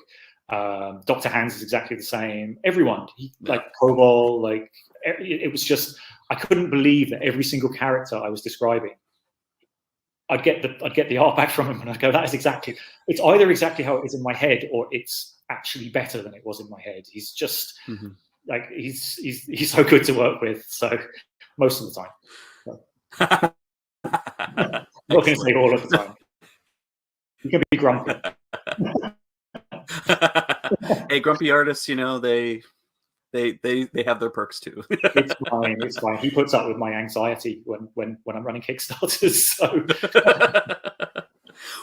Dr. Hands is exactly the same. Everyone, like Koval, like it was just, I couldn't believe that every single character I was describing, I'd get the art back from him, and I'd go, that is exactly. It's either exactly how it is in my head, or it's actually better than it was in my head. He's just like he's so good to work with. So most of the time, I'm not going to say all of the time. You can be grumpy. Hey, grumpy artists, they have their perks too. It's fine. He puts up with my anxiety when I'm running Kickstarters. So.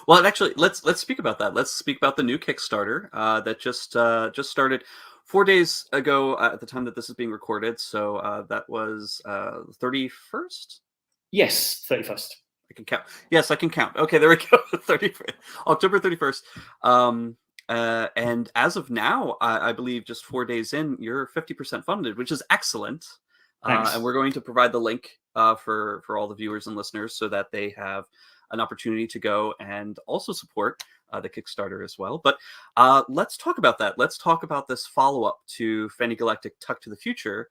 Well, actually, let's speak about that. Let's speak about the new Kickstarter that just started 4 days ago at the time that this is being recorded. So that was 31st. Yes, 31st. I can count. Yes, I can count. Okay, there we go. October 31st. And as of now, I believe just 4 days in, you're 50% funded, which is excellent. And we're going to provide the link for all the viewers and listeners so that they have an opportunity to go and also support the Kickstarter as well. But let's talk about that. Let's talk about this follow-up to Fanny Galactic Tuck to the Future.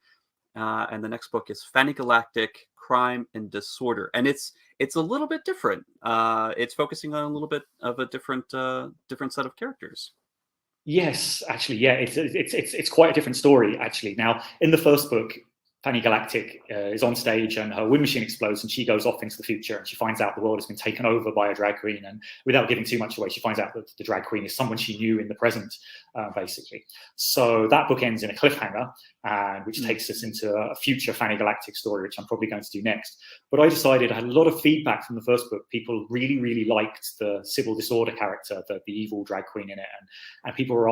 And the next book is Fanny Galactic Crime and Disorder. And it's a little bit different. It's focusing on a little bit of a different set of characters. Yes, actually, yeah, it's quite a different story, actually. Now, in the first book, Fanny Galactic is on stage and her wind machine explodes and she goes off into the future and she finds out the world has been taken over by a drag queen, and without giving too much away, she finds out that the drag queen is someone she knew in the present, basically. So that book ends in a cliffhanger, which takes us into a future Fanny Galactic story, which I'm probably going to do next. But I decided, I had a lot of feedback from the first book. People really, really liked the Civil Disorder character, the evil drag queen in it. And people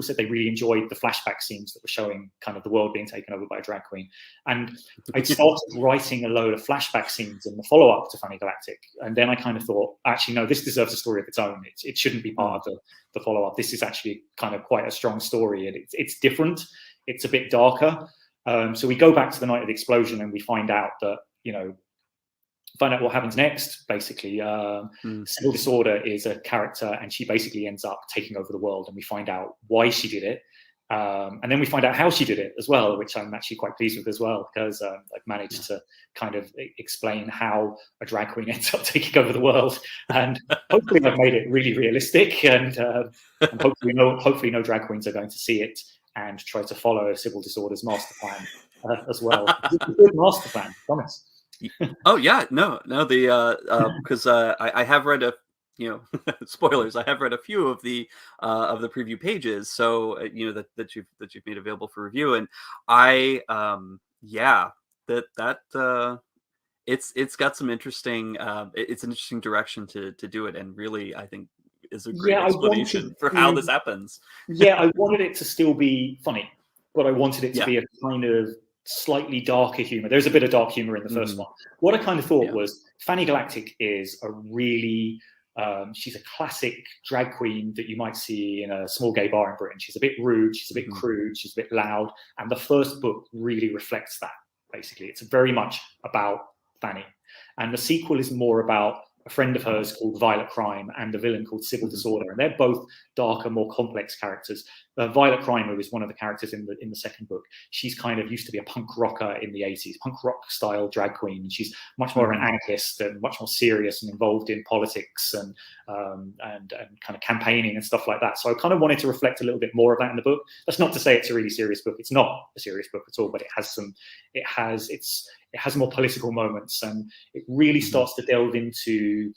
said they really enjoyed the flashback scenes that were showing kind of the world being taken over by a drag queen. And I started writing a load of flashback scenes in the follow-up to Fanny Galactic. And then I kind of thought, actually, no, this deserves a story of its own. It shouldn't be part of the follow-up. This is actually kind of quite a strong story. And it's different. It's a bit darker. So we go back to the night of the explosion and we find out that, find out what happens next, basically. Civil Disorder is a character and she basically ends up taking over the world, and we find out why she did it. And then we find out how she did it as well, which I'm actually quite pleased with as well, because I've managed to kind of explain how a drag queen ends up taking over the world. And hopefully I've made it really realistic, and hopefully no drag queens are going to see it and try to follow Civil Disorder's master plan as well. It's a good master plan, I promise. Oh yeah, no, because I have read spoilers. I have read a few of the preview pages, so that you've made available for review, and it's got some interesting. It's an interesting direction to do it, and really, I think is a great explanation for how this happens. Yeah, I wanted it to still be funny, but I wanted it to be a kind of slightly darker humor. There's a bit of dark humor in the first one. What I kind of thought was Fanny Galactic is a really she's a classic drag queen that you might see in a small gay bar in Britain. She's a bit rude, she's a bit crude, she's a bit loud, and the first book really reflects that. Basically, it's very much about Fanny, and the sequel is more about a friend of hers called Violet Crime and the villain called Civil Disorder, and they're both darker, more complex characters. Violet Crimer, who is one of the characters in the second book, she's kind of used to be a punk rocker in the 80s, punk rock style drag queen, and she's much more of an anarchist and much more serious and involved in politics and kind of campaigning and stuff like that. So I kind of wanted to reflect a little bit more of that in the book. That's not to say it's a really serious book. It's not a serious book at all, but it has more political moments, and it really starts to delve into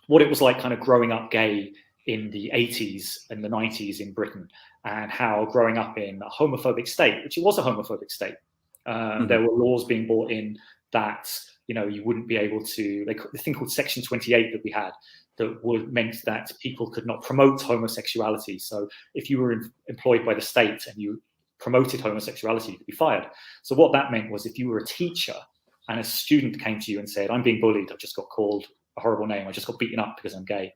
what it was like kind of growing up gay in the 80s and the 90s in Britain, and how growing up in a homophobic state, which it was a homophobic state, there were laws being brought in that, you know, you wouldn't be able to, the thing called Section 28 that we had, that meant that people could not promote homosexuality. So if you were employed by the state and you promoted homosexuality, you could be fired. So what that meant was, if you were a teacher and a student came to you and said, I'm being bullied, I've just got called a horrible name, I just got beaten up because I'm gay,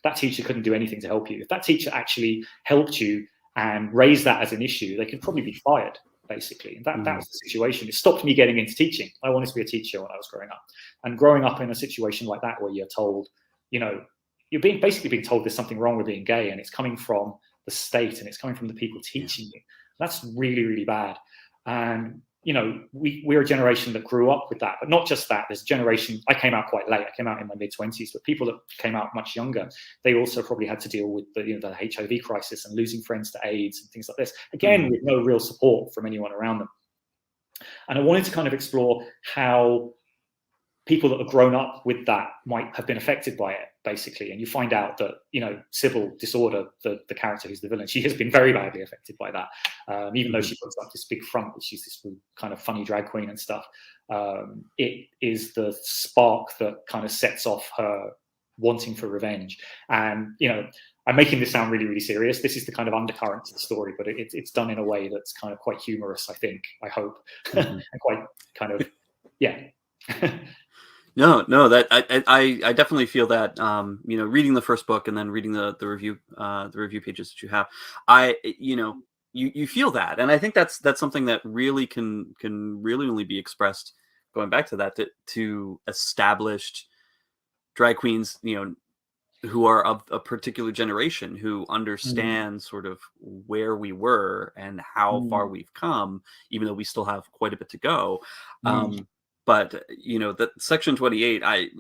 that teacher couldn't do anything to help you. If that teacher actually helped you and raised that as an issue, they could probably be fired, basically. And that was the situation. It stopped me getting into teaching. I wanted to be a teacher when I was growing up. And growing up in a situation like that, where you're told, you know, you're basically being told there's something wrong with being gay, and it's coming from the state and it's coming from the people teaching you. That's really, really bad. And, you know, we're a generation that grew up with that, but not just that. There's a generation, I came out quite late. I came out in my mid-20s, but people that came out much younger, they also probably had to deal with the HIV crisis and losing friends to AIDS and things like this. Again, with no real support from anyone around them. And I wanted to kind of explore how people that have grown up with that might have been affected by it, basically. And you find out that, you know, Sybil Disorder, the character who's the villain, she has been very badly affected by that. Even though she puts up this big front that she's this kind of funny drag queen and stuff, it is the spark that kind of sets off her wanting for revenge. And, you know, I'm making this sound really, really serious. This is the kind of undercurrent to the story, but it's done in a way that's kind of quite humorous, I think, I hope, and quite kind of, yeah. No, that I definitely feel that, you know, reading the first book and then reading the review pages that you have, you feel that, and I think that's something that really can really only be expressed, going back to that, to established drag queens, you know, who are of a particular generation, who understand sort of where we were and how far we've come, even though we still have quite a bit to go. But, you know, that Section 28, I've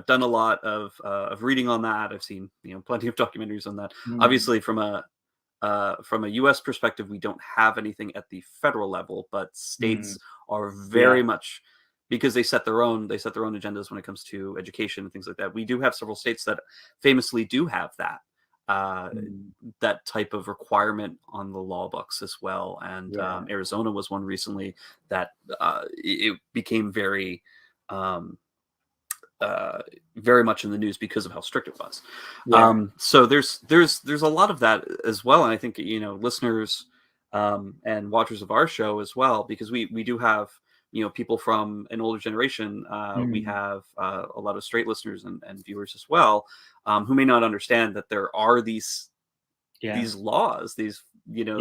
done a lot of reading on that. I've seen, you know, plenty of documentaries on that. Obviously, from a U.S. perspective, we don't have anything at the federal level, but states are very much, because they set their own agendas when it comes to education and things like that. We do have several states that famously do have that. That type of requirement on the law books as well, and Arizona was one recently that it became very much in the news because of how strict it was. So there's a lot of that as well, and I think, you know, listeners and watchers of our show as well, because we do have, you know, people from an older generation. We have a lot of straight listeners and viewers as well, who may not understand that there are these laws, these, you know,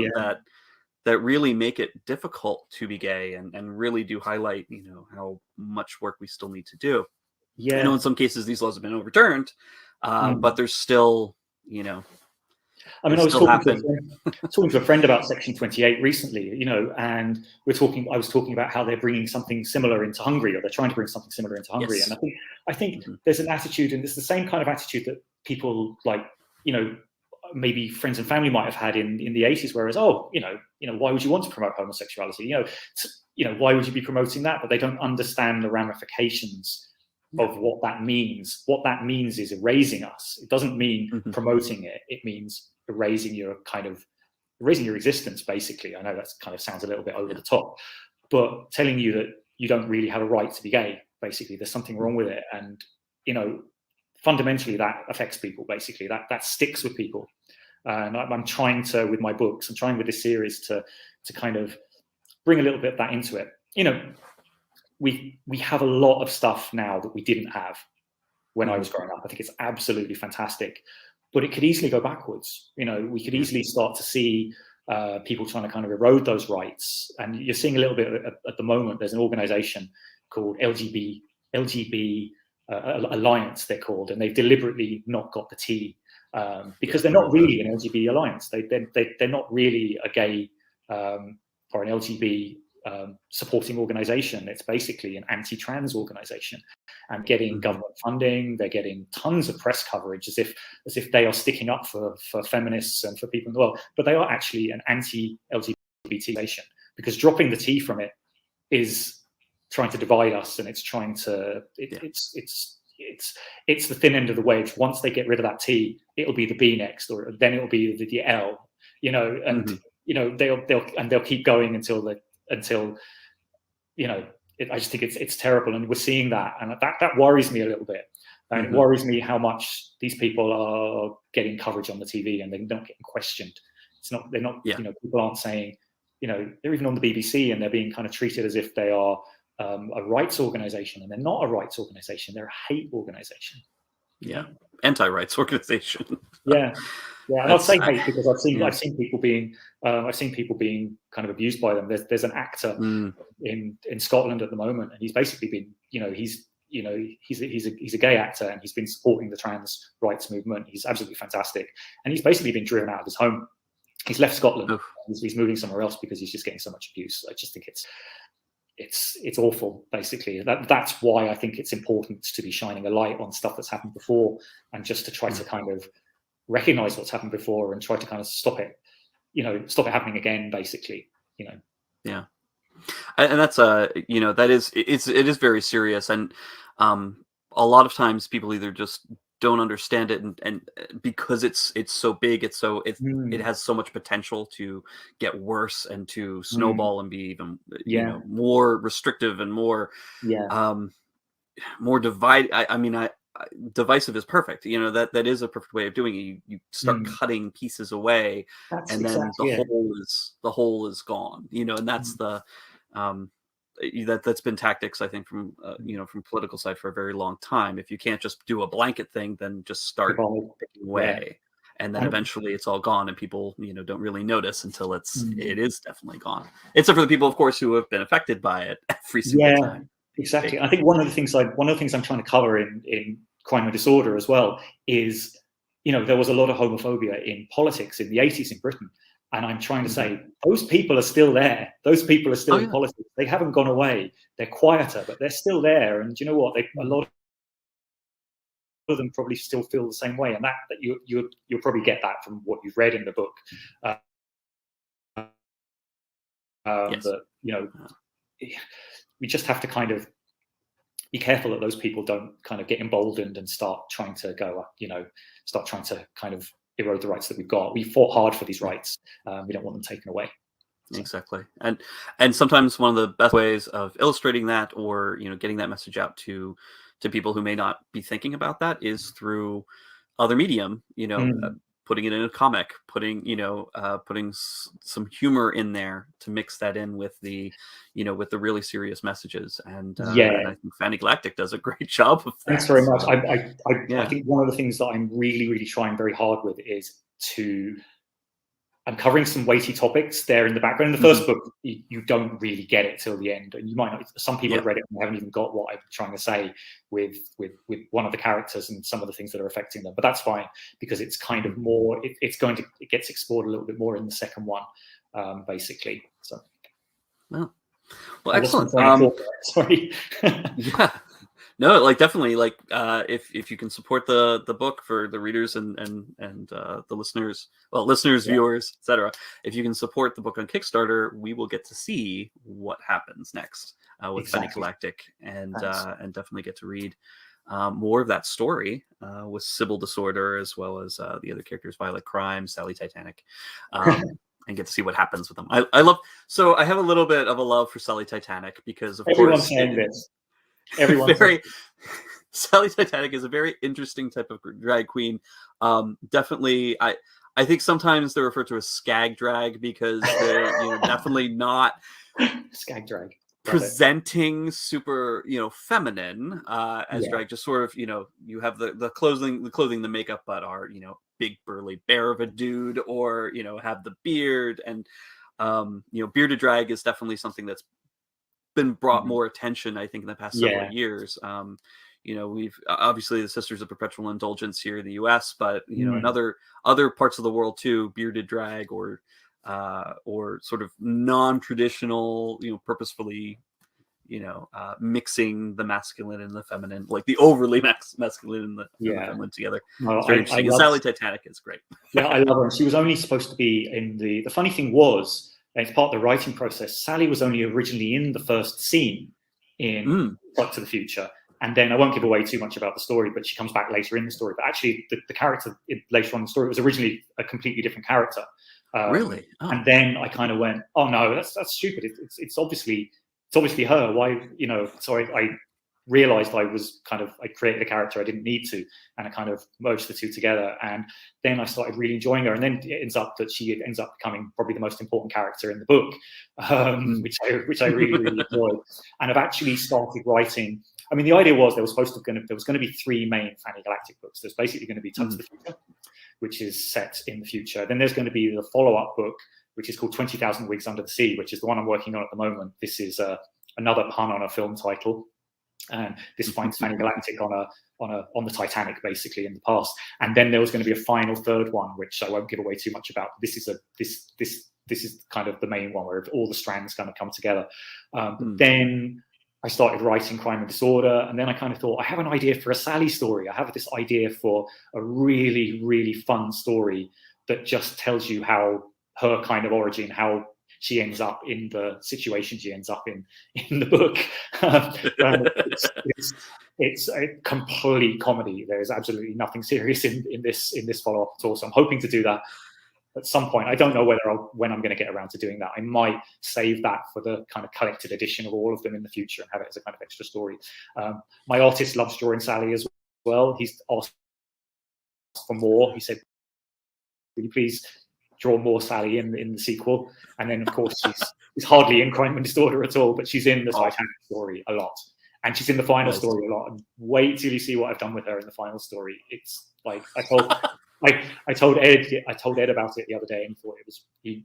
that really make it difficult to be gay, and really do highlight, you know, how much work we still need to do. I know in some cases these laws have been overturned, but there's still, you know, I mean, I was talking to a friend about Section 28 recently, you know, and I was talking about how they're bringing something similar into Hungary, or they're trying to bring something similar into Hungary. And I think there's an attitude, and it's the same kind of attitude that people, like, you know, maybe friends and family might have had in the 80s, whereas, you know, why would you want to promote homosexuality? You know, why would you be promoting that? But they don't understand the ramifications of what that means. What that means is erasing us. It doesn't mean promoting it. It means erasing your existence, basically. I know that kind of sounds a little bit over the top, but telling you that you don't really have a right to be gay, basically. There's something wrong with it. And, you know, fundamentally that affects people, basically. That sticks with people. And I'm trying to, with my books, I'm trying with this series to kind of bring a little bit of that into it. You know, we have a lot of stuff now that we didn't have when I was growing up. I think it's absolutely fantastic, but it could easily go backwards. You know, we could easily start to see people trying to kind of erode those rights. And you're seeing a little bit at the moment. There's an organization called LGB Alliance, they're called, and they've deliberately not got the T because they're not really an LGBT alliance. They're not really a gay or an LGBT supporting organization. It's basically an anti-trans organization, and getting government funding. They're getting tons of press coverage as if they are sticking up for feminists and for people in the world, but they are actually an anti-LGBT organization, because dropping the T from it is trying to divide us, and it's trying to it's the thin end of the wedge. Once they get rid of that T, it'll be the B next, or then it'll be the L, and they'll keep going until I just think it's terrible, and we're seeing that, and that worries me a little bit. And it worries me how much these people are getting coverage on the TV and they're not getting questioned. They're not people aren't saying, they're even on the BBC and they're being kind of treated as if they are a rights organization, and they're not a rights organization. They're a hate organization. Yeah, anti-rights organization. Yeah. And I'll say hate because I've seen people being kind of abused by them. There's an actor in Scotland at the moment, and he's basically been he's a gay actor, and he's been supporting the trans rights movement. He's absolutely fantastic, and he's basically been driven out of his home. He's left Scotland. He's moving somewhere else because he's just getting so much abuse. I just think it's awful. Basically, that's why I think it's important to be shining a light on stuff that's happened before, and just to try to kind of recognize what's happened before and try to kind of stop it happening again. Basically, Yeah, and that's it is very serious, and a lot of times people either just don't understand it, and because it's so big, it has so much potential to get worse and to snowball and be even more restrictive and more more divisive is perfect. That is a perfect way of doing it. You start cutting pieces away, and then the whole is gone. And that's that's been tactics, I think, from from political side for a very long time. If you can't just do a blanket thing, then just start picking away, and then eventually it's all gone, and people don't really notice until it is definitely gone. Except for the people, of course, who have been affected by it every single time. Exactly. I think one of the things I'm trying to cover in Crime and Disorder as well is, there was a lot of homophobia in politics in the 80s in Britain. And I'm trying to say, those people are still there. Those people are still in politics. They haven't gone away. They're quieter, but they're still there. And you know what? A lot of them probably still feel the same way. And that you'll probably get that from what you've read in the book. That we just have to kind of be careful that those people don't kind of get emboldened and start trying to kind of erode the rights that we've got. We fought hard for these rights. We don't want them taken away. Exactly. And sometimes one of the best ways of illustrating that, or getting that message out to people who may not be thinking about that, is through other medium. Putting it in a comic, putting some humor in there to mix that in with the with the really serious messages. And I think Fanny Galactic does a great job of that. Thanks very much. I think one of the things that I'm really, really trying very hard with is I'm covering some weighty topics there in the background. In the first book, you don't really get it till the end, and you might not. Some people have read it and haven't even got what I'm trying to say with one of the characters and some of the things that are affecting them. But that's fine, because it's kind of more. It gets explored a little bit more in the second one, basically. So, well, excellent. Sorry. Yeah. No, definitely, if you can support the book for the readers and the listeners, viewers, etc. If you can support the book on Kickstarter, we will get to see what happens next with Fanny Galactic, and definitely get to read more of that story with Sybil Disorder, as well as the other characters, Violet Crime, Sally Titanic. And get to see what happens with them. I have a little bit of a love for Sally Titanic, because of everyone's course saying this. Sally Titanic is a very interesting type of drag queen. Definitely, I think sometimes they're referred to as skag drag, because they're definitely not skag drag presenting super feminine as drag. Just sort of you have the clothing, the makeup, but are big burly bear of a dude, or have the beard, and bearded drag is definitely something that's been brought more attention, I think, in the past several years. we've obviously the Sisters of Perpetual Indulgence here in the U.S., but in other parts of the world too, bearded drag or sort of non-traditional, purposefully, mixing the masculine and the feminine, like the overly masculine and the feminine together. No, it's very interesting. And Sally Titanic is great. Yeah, I love her. And she was only supposed to be in the funny thing was, and it's part of the writing process, Sally was only originally in the first scene in Back to the Future. And then I won't give away too much about the story, but she comes back later in the story. But actually, the character later on in the story was originally a completely different character. Really? Oh. And then I kind of went, oh no, that's stupid. It's obviously her. Why, So I realized I created a character I didn't need to, and I kind of merged the two together. And then I started really enjoying her. And then it ends up that she ends up becoming probably the most important character in the book, which I really, really enjoyed. And I've actually started writing. I mean, the idea was there was going to be 3 main Fanny Galactic books. There's basically going to be Tons of the Future, which is set in the future. Then there's going to be the follow-up book, which is called 20,000 Weeks Under the Sea, which is the one I'm working on at the moment. This is another pun on a film title. And this finds Fanny Galactic on the Titanic, basically, in the past. And then there was going to be a final third one, which I won't give away too much about. This is kind of the main one where all the strands kind of come together. Then I started writing Crime and Disorder, and then I kind of thought, I have an idea for a Sally story. I have this idea for a really, really fun story that just tells you how her kind of origin, how she ends up in the situation she ends up in the book. It's a complete comedy. There is absolutely nothing serious in this follow-up at all. So I'm hoping to do that at some point. I don't know when I'm going to get around to doing that. I might save that for the kind of collected edition of all of them in the future and have it as a kind of extra story. My artist loves drawing Sally as well. He's asked for more. He said, "Will you please draw more Sally in the sequel?" And then, of course, she's hardly in Crime and Disorder at all, but she's in the Titanic story a lot. And she's in the final story a lot. And wait till you see what I've done with her in the final story. It's like I told Ed about it the other day, and thought it was he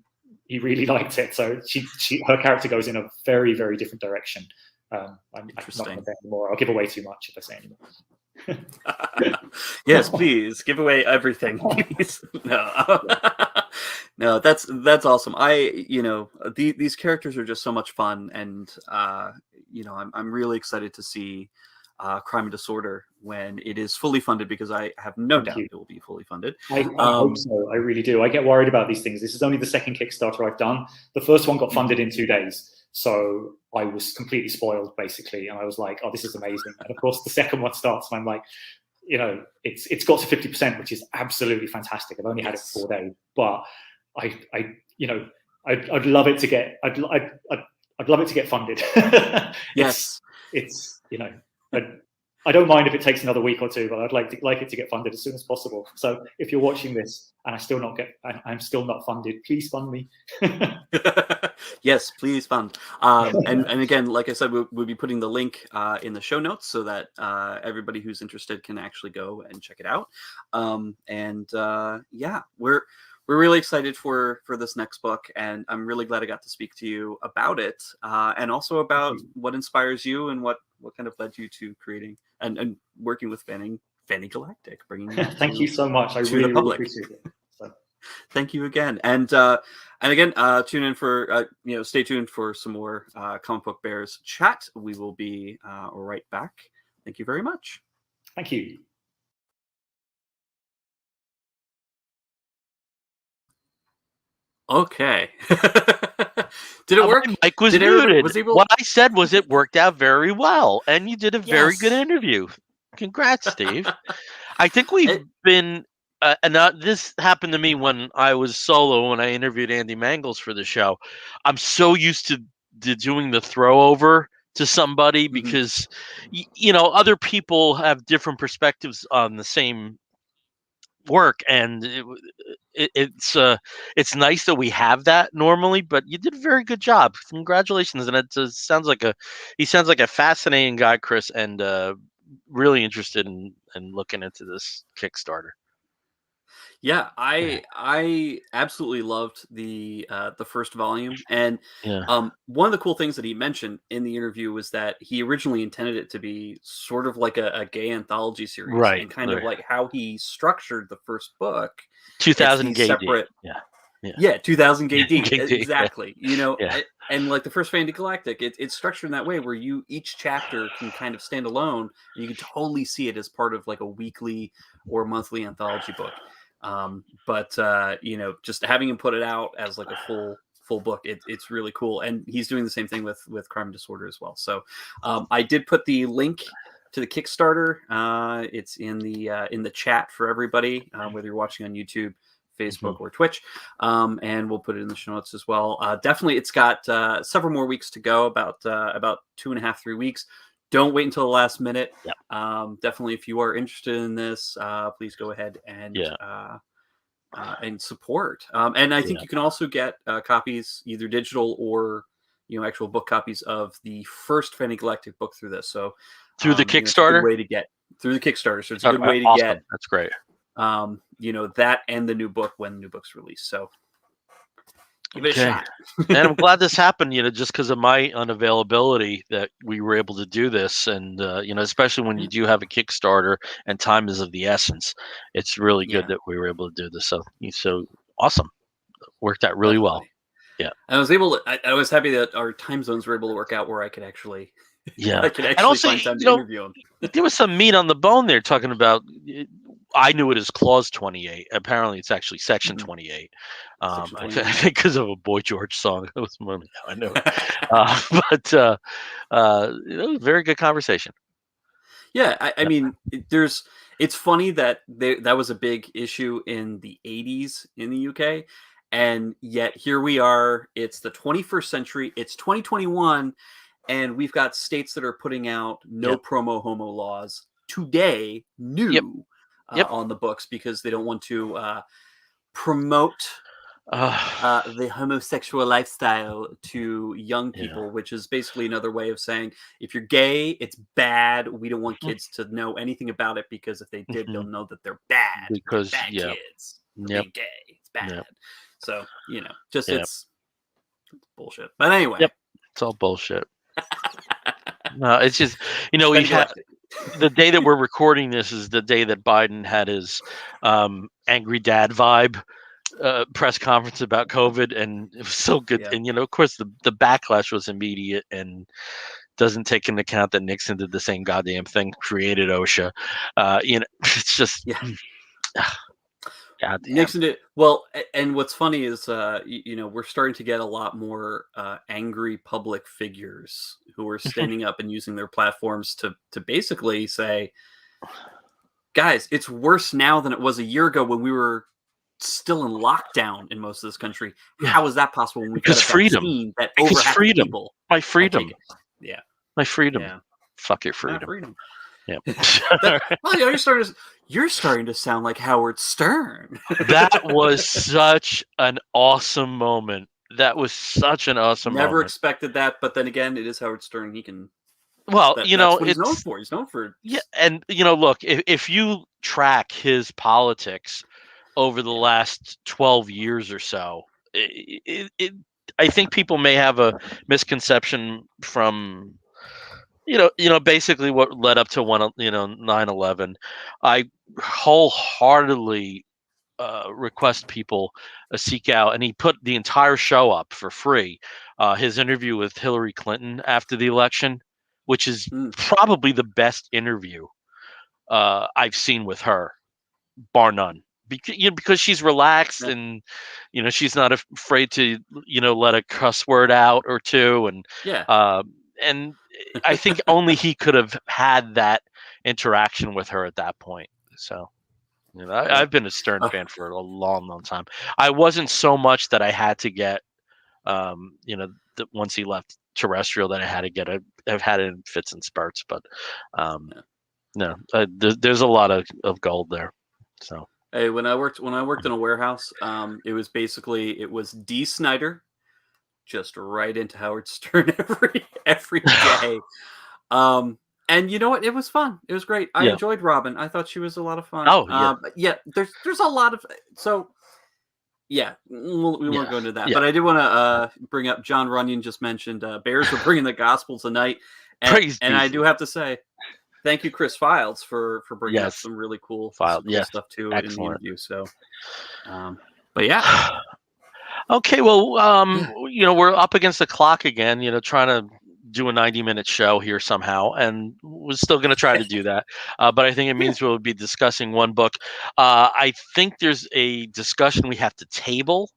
really liked it. So her character goes in a very, very different direction. I'm not going to say anymore. I'll give away too much if I say anymore. Yes, please give away everything. Please. No, that's awesome. These characters are just so much fun, and I'm really excited to see Crime and Disorder when it is fully funded, because I have no doubt it will be fully funded. I hope so. I really do. I get worried about these things. This is only the second Kickstarter I've done. The first one got funded in 2 days. So I was completely spoiled, basically. And I was like, oh, this is amazing. And of course, the second one starts, and I'm like, it's got to 50%, which is absolutely fantastic. I've only had it for 4 days. But I'd love it to get, I'd love it to get funded. Yes. It's I don't mind if it takes another week or 2, but I'd like it to get funded as soon as possible. So if you're watching this and I'm still not funded, please fund me. Yes, please fund. And again, like I said, we'll be putting the link in the show notes so that everybody who's interested can actually go and check it out. We're really excited for this next book, and I'm really glad I got to speak to you about it, and also about what inspires you and what kind of led you to creating and working with Fanny Galactic, bringing that Thank you so much. I really appreciate it. So. Thank you again, and again, tune in for stay tuned for some more Comic Book Bears chat. We will be right back. Thank you very much. Thank you. Okay. Did it work? My mic was muted. What I said was it worked out very well, and you did a very good interview. Congrats, Steve. I think we've been, this happened to me when I was solo, when I interviewed Andy Mangels for the show. I'm so used to doing the throw over to somebody because, other people have different perspectives on the same work, and it's nice that we have that normally, but you did a very good job. Congratulations. And it sounds like a fascinating guy, Chris, and really interested in looking into this Kickstarter. Yeah, I absolutely loved the first volume, and Yeah. one of the cool things that he mentioned in the interview was that he originally intended it to be sort of like a gay anthology series, Right. and kind of like how he structured the first book. It's 2000 these gay D. separate, Yeah. Yeah. yeah, 2000 Yeah. KD, Gay D. Yeah. exactly. You know, Yeah. and like the first Fanny Galactic, it's structured in that way where you each chapter can kind of stand alone, and you can totally see it as part of like a weekly or monthly anthology book. But you know, just having him put it out as like a full book, it's really cool. And he's doing the same thing with Crime and Disorder as well. So I did put the link to the Kickstarter. It's in the chat for everybody, whether you're watching on YouTube, Facebook, or Twitch, and we'll put it in the show notes as well. Definitely, it's got several more weeks to go, about 2.5, 3 weeks. Don't wait until the last minute. Yeah. Definitely, if you are interested in this, please go ahead and support. And I think you can also get copies, either digital or actual book copies of the first Fanny Galactic book through this. So through the it's a Kickstarter, good way to get through the Kickstarter. So it's a good way to awesome. get. That's great. That and the new book when the new book's released. So give it a shot. And I'm glad this happened, just because of my unavailability, that we were able to do this. And, especially when you do have a Kickstarter and time is of the essence, it's really good that we were able to do this. So awesome. Worked out really well. Yeah. I was happy that our time zones were able to work out where I could actually, I could actually find time to interview him. There was some meat on the bone there talking about, I knew it as Clause 28. Apparently, it's actually Section 28. I think because of a Boy George song. That was one I know. But it was a very good conversation. Yeah, I mean, it's funny that that was a big issue in the 80s in the UK, and yet here we are. It's the 21st century. It's 2021, and we've got states that are putting out no promo homo laws today, new. On the books, because they don't want to promote the homosexual lifestyle to young people, which is basically another way of saying, if you're gay, it's bad. We don't want kids to know anything about it, because if they did, they'll know that they're bad. Because bad kids being gay. It's bad. So it's bullshit. But anyway, it's all bullshit. No, it's just we've had. The day that we're recording this is the day that Biden had his angry dad vibe press conference about COVID, and it was so good. Yeah. And of course, the backlash was immediate and doesn't take into account that Nixon did the same goddamn thing, created OSHA. It's just Nixon did well. And what's funny is we're starting to get a lot more angry public figures who are standing up and using their platforms to basically say, guys, it's worse now than it was a year ago when we were still in lockdown in most of this country. How is that possible when we've got a vaccine that over half the people? My freedom. Yeah. My freedom. Yeah. Fuck your freedom. Yeah. You're starting to sound like Howard Stern. That was such an awesome moment. Never expected that, but then again, it is Howard Stern. He can. Well, that's what he's known for. He's known for. Yeah, and look, if you track his politics over the last 12 years or so, I think people may have a misconception from. Basically what led up to 9/11. I wholeheartedly request people seek out, and he put the entire show up for free. His interview with Hillary Clinton after the election, which is probably the best interview I've seen with her, bar none. Because she's relaxed and she's not afraid to let a cuss word out or two, and I think only he could have had that interaction with her at that point. So, I've been a Stern fan for a long, long time. I wasn't so much that I had to get, once he left terrestrial, that I had to get I've had it in fits and spurts, but no, there's a lot of gold there. So, hey, when I worked in a warehouse, it was D. Snyder. Just right into Howard Stern every day. And you know what? It was fun. It was great. I enjoyed Robin. I thought she was a lot of fun. Oh, yeah. But yeah, there's a lot of so. Yeah, we won't go into that. Yeah. But I did want to bring up John Runyon just mentioned Bears were bringing the gospel tonight, and I do have to say, thank you, Chris Fildes, for bringing up some really cool stuff too in the interview. So, but yeah. Okay, well, we're up against the clock again. Trying to do a 90-minute show here somehow, and we're still going to try to do that. But I think it means we'll be discussing one book. I think there's a discussion we have to table.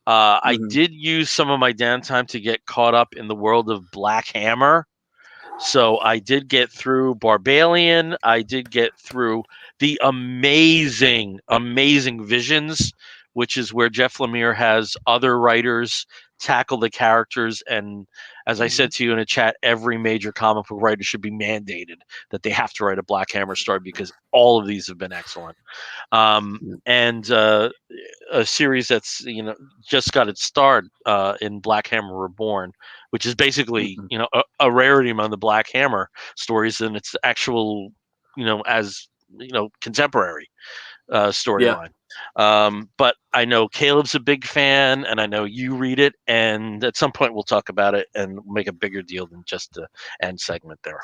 I did use some of my downtime to get caught up in the world of Black Hammer. So I did get through Barbalian. I did get through the amazing Visions, which is where Jeff Lemire has other writers tackle the characters. And as I said to you in a chat, every major comic book writer should be mandated that they have to write a Black Hammer story because all of these have been excellent. And a series that's just got its start in Black Hammer Reborn, which is basically a rarity among the Black Hammer stories, and it's actual contemporary storyline. But I know Caleb's a big fan, and I know you read it, and at some point we'll talk about it and make a bigger deal than just the end segment there.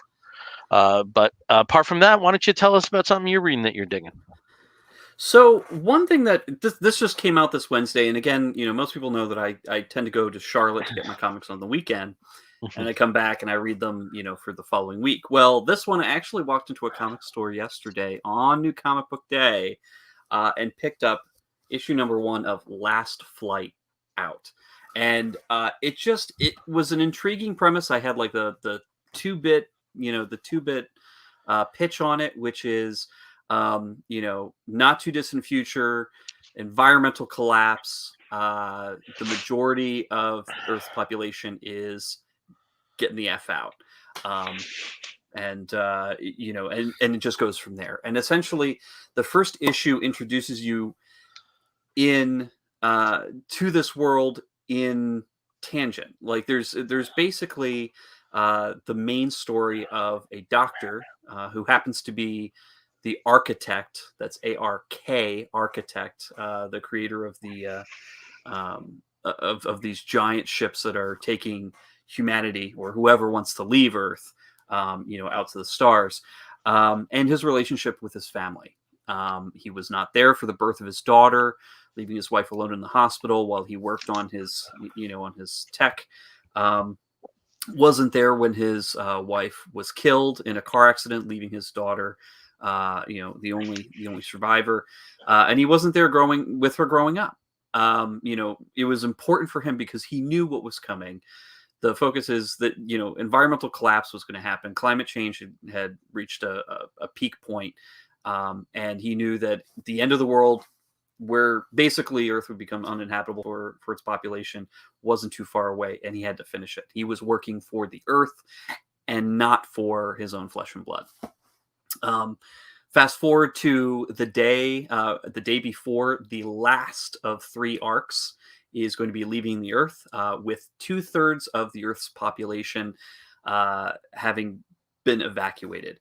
But apart from that, why don't you tell us about something you're reading that you're digging? So one thing that this just came out this Wednesday, and again, most people know that I tend to go to Charlotte to get my comics on the weekend, and I come back and I read them, for the following week. Well, this one I actually walked into a comic store yesterday on New Comic Book Day, and picked up issue number 1 of Last Flight Out, and it was an intriguing premise. I had like the 2-bit, the 2-bit pitch on it, which is not too distant future, environmental collapse. The majority of Earth's population is getting the F out. And it just goes from there. And essentially the first issue introduces you to this world in tangent. Like there's basically the main story of a doctor who happens to be the architect, that's ARK, architect, the creator of the of these giant ships that are taking humanity or whoever wants to leave Earth, out to the stars, and his relationship with his family. He was not there for the birth of his daughter, leaving his wife alone in the hospital while he worked on his, on his tech. Wasn't there when his wife was killed in a car accident, leaving his daughter, the only survivor, and he wasn't there with her growing up. It was important for him because he knew what was coming. The focus is that environmental collapse was going to happen. Climate change had reached a peak point, and he knew that the end of the world, where basically Earth would become uninhabitable for its population, wasn't too far away, and he had to finish it. He was working for the Earth and not for his own flesh and blood. Fast forward to the day before the last of 3 arcs is going to be leaving the Earth, with 2/3 of the Earth's population having been evacuated.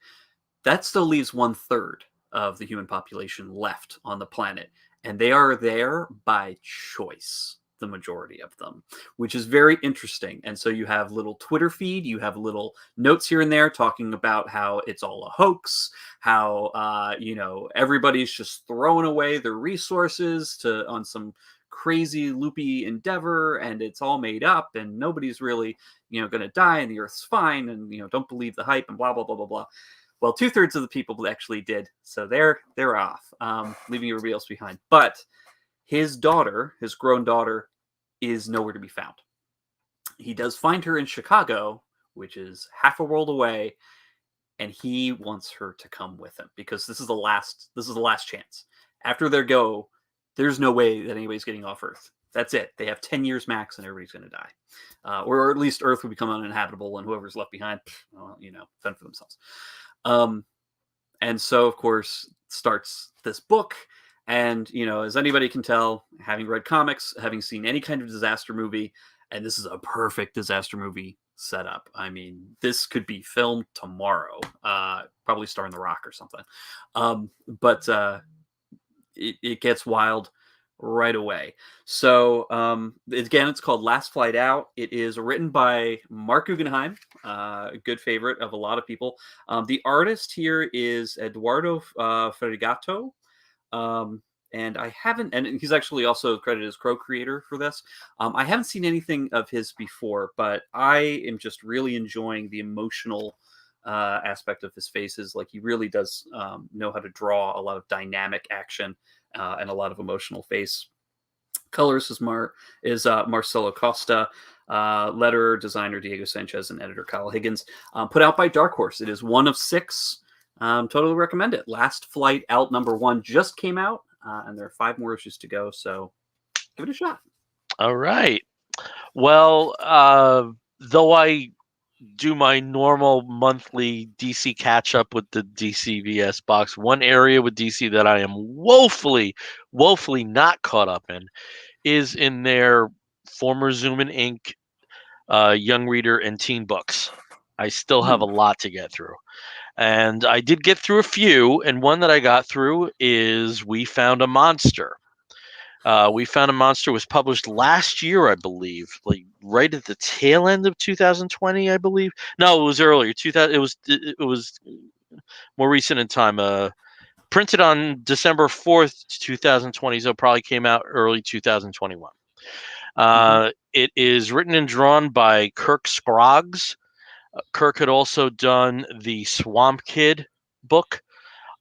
That still leaves 1/3 of the human population left on the planet, and they are there by choice, the majority of them, which is very interesting. And so you have little Twitter feed, you have little notes here and there talking about how it's all a hoax, how everybody's just throwing away their resources on some crazy loopy endeavor, and it's all made up, and nobody's really going to die, and the Earth's fine, and don't believe the hype, and blah blah blah blah blah. Well, 2/3 of the people actually did, so they're off, leaving everybody else behind. But his daughter, his grown daughter, is nowhere to be found. He does find her in Chicago, which is half a world away, and he wants her to come with him because this is the last chance. After their go, there's no way that anybody's getting off Earth. That's it. They have 10 years max, and everybody's going to die, or at least Earth will become uninhabitable, and whoever's left behind, fend for themselves. And so, of course, starts this book. And, as anybody can tell, having read comics, having seen any kind of disaster movie, and this is a perfect disaster movie setup. I mean, this could be filmed tomorrow, probably starring The Rock or something. But it gets wild right away. So again, it's called Last Flight Out. It is written by Mark Guggenheim, a good favorite of a lot of people. The artist here is Eduardo Ferrigato. And I haven't, and he's actually also credited as co-creator for this. I haven't seen anything of his before, but I am just really enjoying the emotional aspect of his faces. Like, he really does know how to draw a lot of dynamic action and a lot of emotional face. Colors is Marcelo Costa, letterer, designer Diego Sanchez, and editor Kyle Higgins. Put out by Dark Horse. It is one of 6. Totally recommend it. Last Flight Out #1 just came out, and there are 5 more issues to go, so give it a shot. All right. Well, though I do my normal monthly DC catch up with the DCVS box, one area with DC that I am woefully not caught up in is in their former Zoom and Ink young reader and teen books. I still have a lot to get through. And I did get through a few, and one that I got through is We Found a Monster. We Found a Monster was published last year, I believe, like right at the tail end of 2020, I believe. No, it was earlier. 2000. It was more recent in time. Printed on December 4th, 2020, so it probably came out early 2021. It is written and drawn by Kirk Scroggs. Kirk had also done the Swamp Kid book.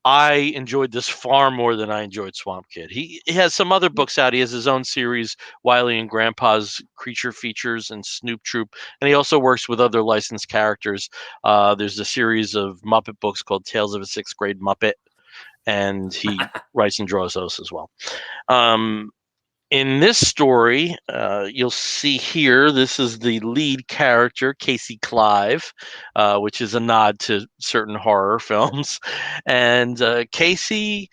I enjoyed this far more than I enjoyed Swamp Kid. He has some other books out. He has his own series, Wiley and Grandpa's Creature Features and Snoop Troop, and he also works with other licensed characters. There's a series of Muppet books called Tales of a Sixth Grade Muppet, and he writes and draws those as well. In this story, you'll see here, this is the lead character, Casey Clive, which is a nod to certain horror films. And Casey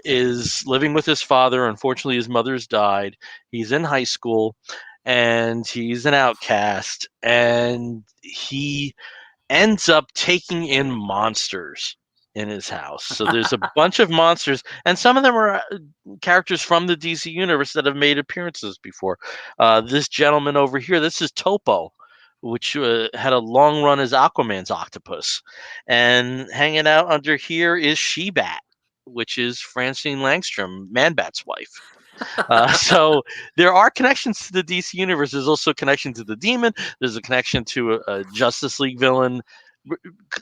is living with his father. Unfortunately, his mother's died. He's in high school, and he's an outcast. And he ends up taking in monsters in his house. So there's a bunch of monsters, and some of them are characters from the DC universe that have made appearances before. This gentleman over here, this is Topo, which had a long run as Aquaman's octopus. And hanging out under here is She-Bat, which is Francine Langstrom, Man-Bat's wife. So there are connections to the DC universe. There's also a connection to the Demon. There's a connection to a Justice League villain.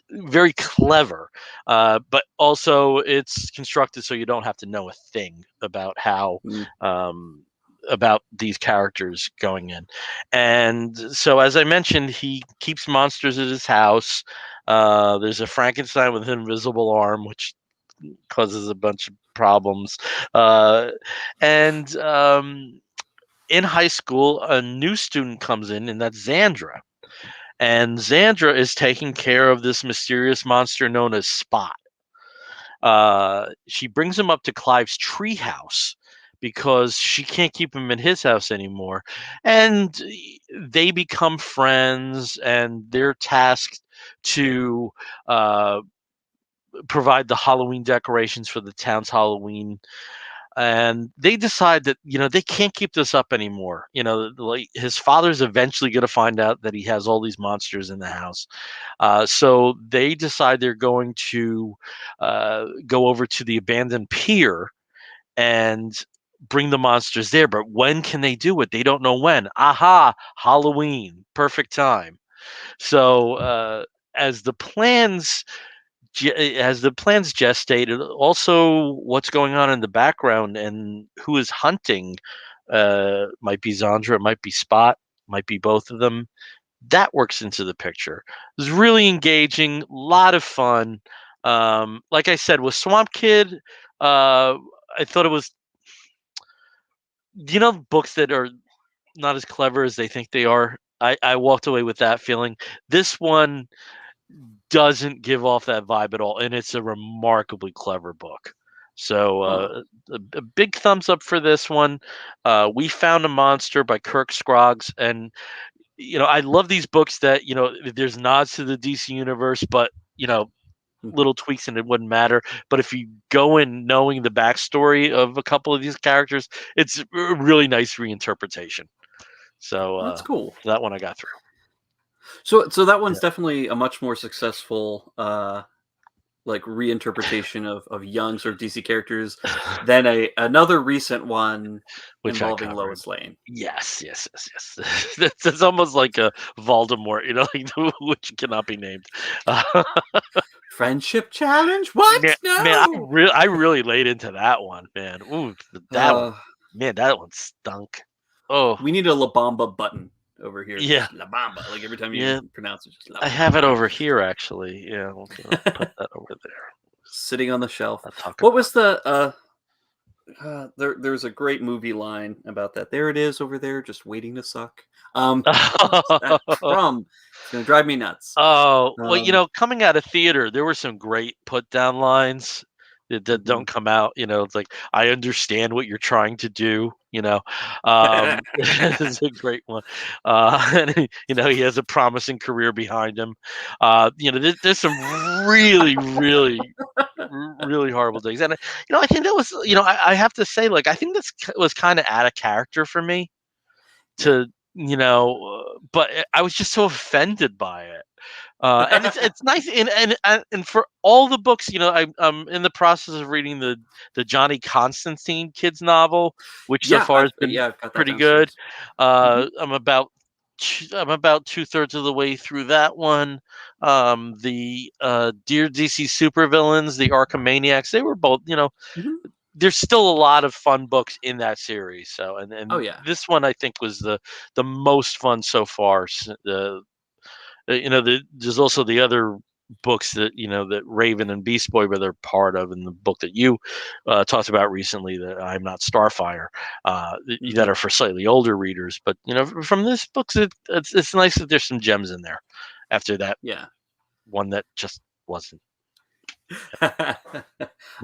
Very clever, but also it's constructed so you don't have to know a thing about how about these characters going in. And so, as I mentioned, he keeps monsters at his house. There's a Frankenstein with an invisible arm, which causes a bunch of problems. And in high school, a new student comes in, and that's Xandra. And Xandra is taking care of this mysterious monster known as Spot. She brings him up to Clive's treehouse because she can't keep him in his house anymore. And they become friends, and they're tasked to provide the Halloween decorations for the town's Halloween. And they decide that, they can't keep this up anymore. Like, his father's eventually going to find out that he has all these monsters in the house. So they decide they're going to go over to the abandoned pier and bring the monsters there. But when can they do it? They don't know when. Aha, Halloween, perfect time. So as the plans gestate, also what's going on in the background and who is hunting, might be Xandra, it might be Spot, might be both of them. That works into the picture. It was really engaging, a lot of fun. Like I said, with Swamp Kid, I thought it was, books that are not as clever as they think they are. I walked away with that feeling. This one doesn't give off that vibe at all, and it's a remarkably clever book. So a big thumbs up for this one. We Found a Monster by Kirk Scroggs, and I love these books that there's nods to the DC universe, but little tweaks and it wouldn't matter. But if you go in knowing the backstory of a couple of these characters, it's a really nice reinterpretation. So that's cool. that one I got through. So that one's definitely a much more successful like reinterpretation of young sort of DC characters than another recent one Which involving Lois Lane. Yes. That's almost like a Voldemort, like which cannot be named. Friendship challenge? What? No. Man, I really laid into that one, man. Ooh, that one. Man, that one stunk. Oh, we need a La Bamba button over here. Yeah, La Bamba. Like every time you pronounce it, just La Bamba. I have it over here actually. Yeah, we'll put that over there, sitting on the shelf. What was the? There's a great movie line about that. There it is over there, just waiting to suck. From it's gonna drive me nuts. Oh, well, coming out of theater, there were some great put down lines that don't come out. It's like, I understand what you're trying to do. It's a great one. And he has a promising career behind him. There's some really, really, really horrible things, and I think that was, I have to say, like, I think this was kind of out of character for me to. But I was just so offended by it. And it's nice, and for all the books, I'm in the process of reading the Johnny Constantine kids novel, which so far has been pretty good. I'm about 2/3 of the way through that one. The Dear DC Supervillains, the Archimaniacs, they were both, there's still a lot of fun books in that series. So, and this one I think was the most fun so far. There's also the other books that that Raven and Beast Boy were part of, in the book that you talked about recently, that I'm Not Starfire, that are for slightly older readers. But from this book, it's nice that there's some gems in there after that one that just wasn't. I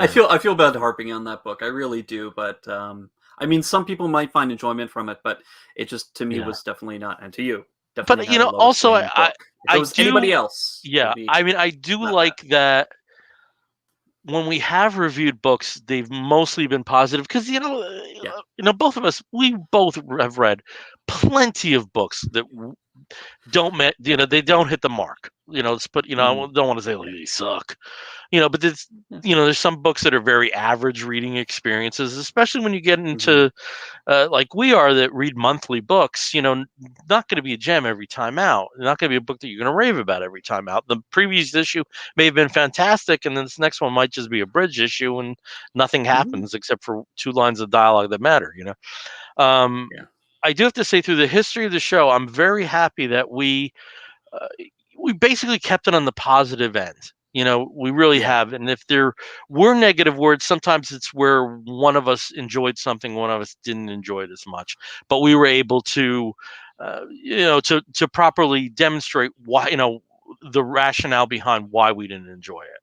feel bad harping on that book. I really do, but I mean, some people might find enjoyment from it, but it just, to me, was definitely not, and to you. But also, I do, anybody else. Yeah, I mean, I do like that when we have reviewed books, they've mostly been positive, because both of us, we both have read plenty of books that they don't hit the mark. I don't want to say like they suck. But there's some books that are very average reading experiences, especially when you get into like we are, that read monthly books. Not going to be a gem every time out. Not going to be a book that you're going to rave about every time out. The previous issue may have been fantastic, and then this next one might just be a bridge issue, and nothing happens except for 2 lines of dialogue that matter. I do have to say, through the history of the show, I'm very happy that we basically kept it on the positive end. We really have. And if there were negative words, sometimes it's where one of us enjoyed something, one of us didn't enjoy it as much. But we were able to, to properly demonstrate why, the rationale behind why we didn't enjoy it.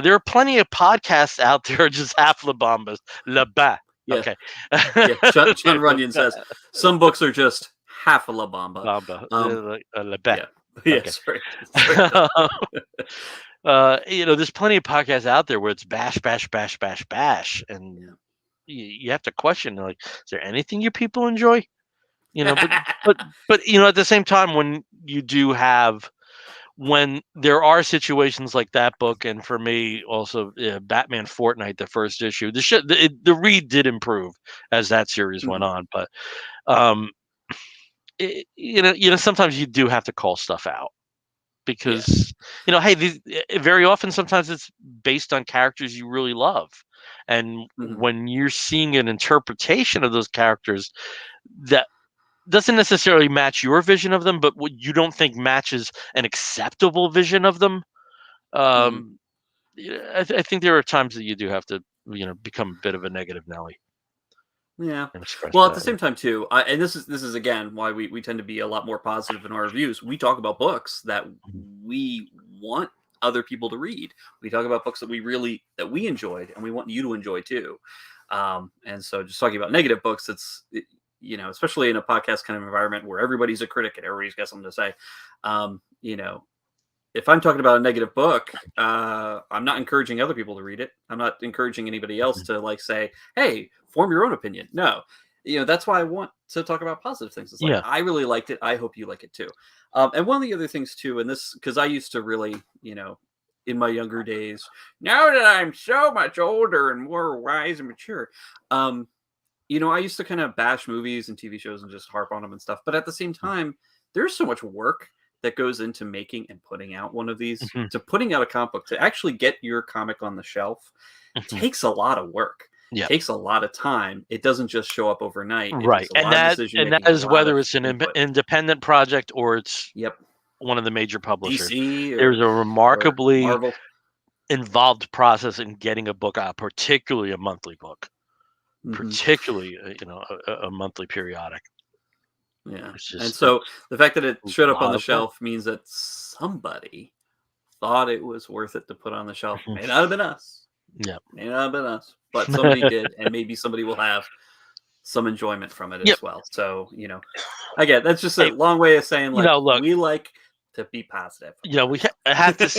There are plenty of podcasts out there just half La Bambas. La Ba. Yeah. Okay. John Runyon says some books are just half a La Bamba. La Ba. Yes, right. There's plenty of podcasts out there where it's bash, and you have to question, like, is there anything you people enjoy? But at the same time, when you do have, when there are situations like that book, and for me also Batman Fortnite, the first issue, the read did improve as that series went on, but sometimes you do have to call stuff out, because hey, very often, sometimes it's based on characters you really love, and when you're seeing an interpretation of those characters that doesn't necessarily match your vision of them, but what you don't think matches an acceptable vision of them, I think there are times that you do have to become a bit of a negative Nelly. Yeah. Well, at the same time too, and this is again why we tend to be a lot more positive in our reviews. We talk about books that we want other people to read. We talk about books that we enjoyed, and we want you to enjoy too. And so, just talking about negative books, you know, especially in a podcast kind of environment where everybody's a critic and everybody's got something to say, you know, if I'm talking about a negative book, I'm not encouraging other people to read it. I'm not encouraging anybody else to like say, hey, form your own opinion. No, you know, that's why I want to talk about positive things. It's like, I really liked it. I hope you like it too. And one of the other things too, and this, because I used to really, you know, in my younger days, now that I'm so much older and more wise and mature, you know, I used to kind of bash movies and TV shows and just harp on them and stuff. But at the same time, there's so much work that goes into making and putting out one of these, to putting out a comic book, to actually get your comic on the shelf, takes a lot of work. It takes a lot of time. It doesn't just show up overnight. Right. And that is whether it's an independent project or it's one of the major publishers. There's a remarkably involved process in getting a book out, particularly a monthly book, particularly, you know, a monthly periodic. Yeah. And so the fact that it showed up on the shelf means that somebody thought it was worth it to put on the shelf. May not have been us. Yeah. May not have been us, but somebody did. And maybe somebody will have some enjoyment from it as well. So, you know, again, that's just a long way of saying, like, you know, look, we like to be positive. You know, I have to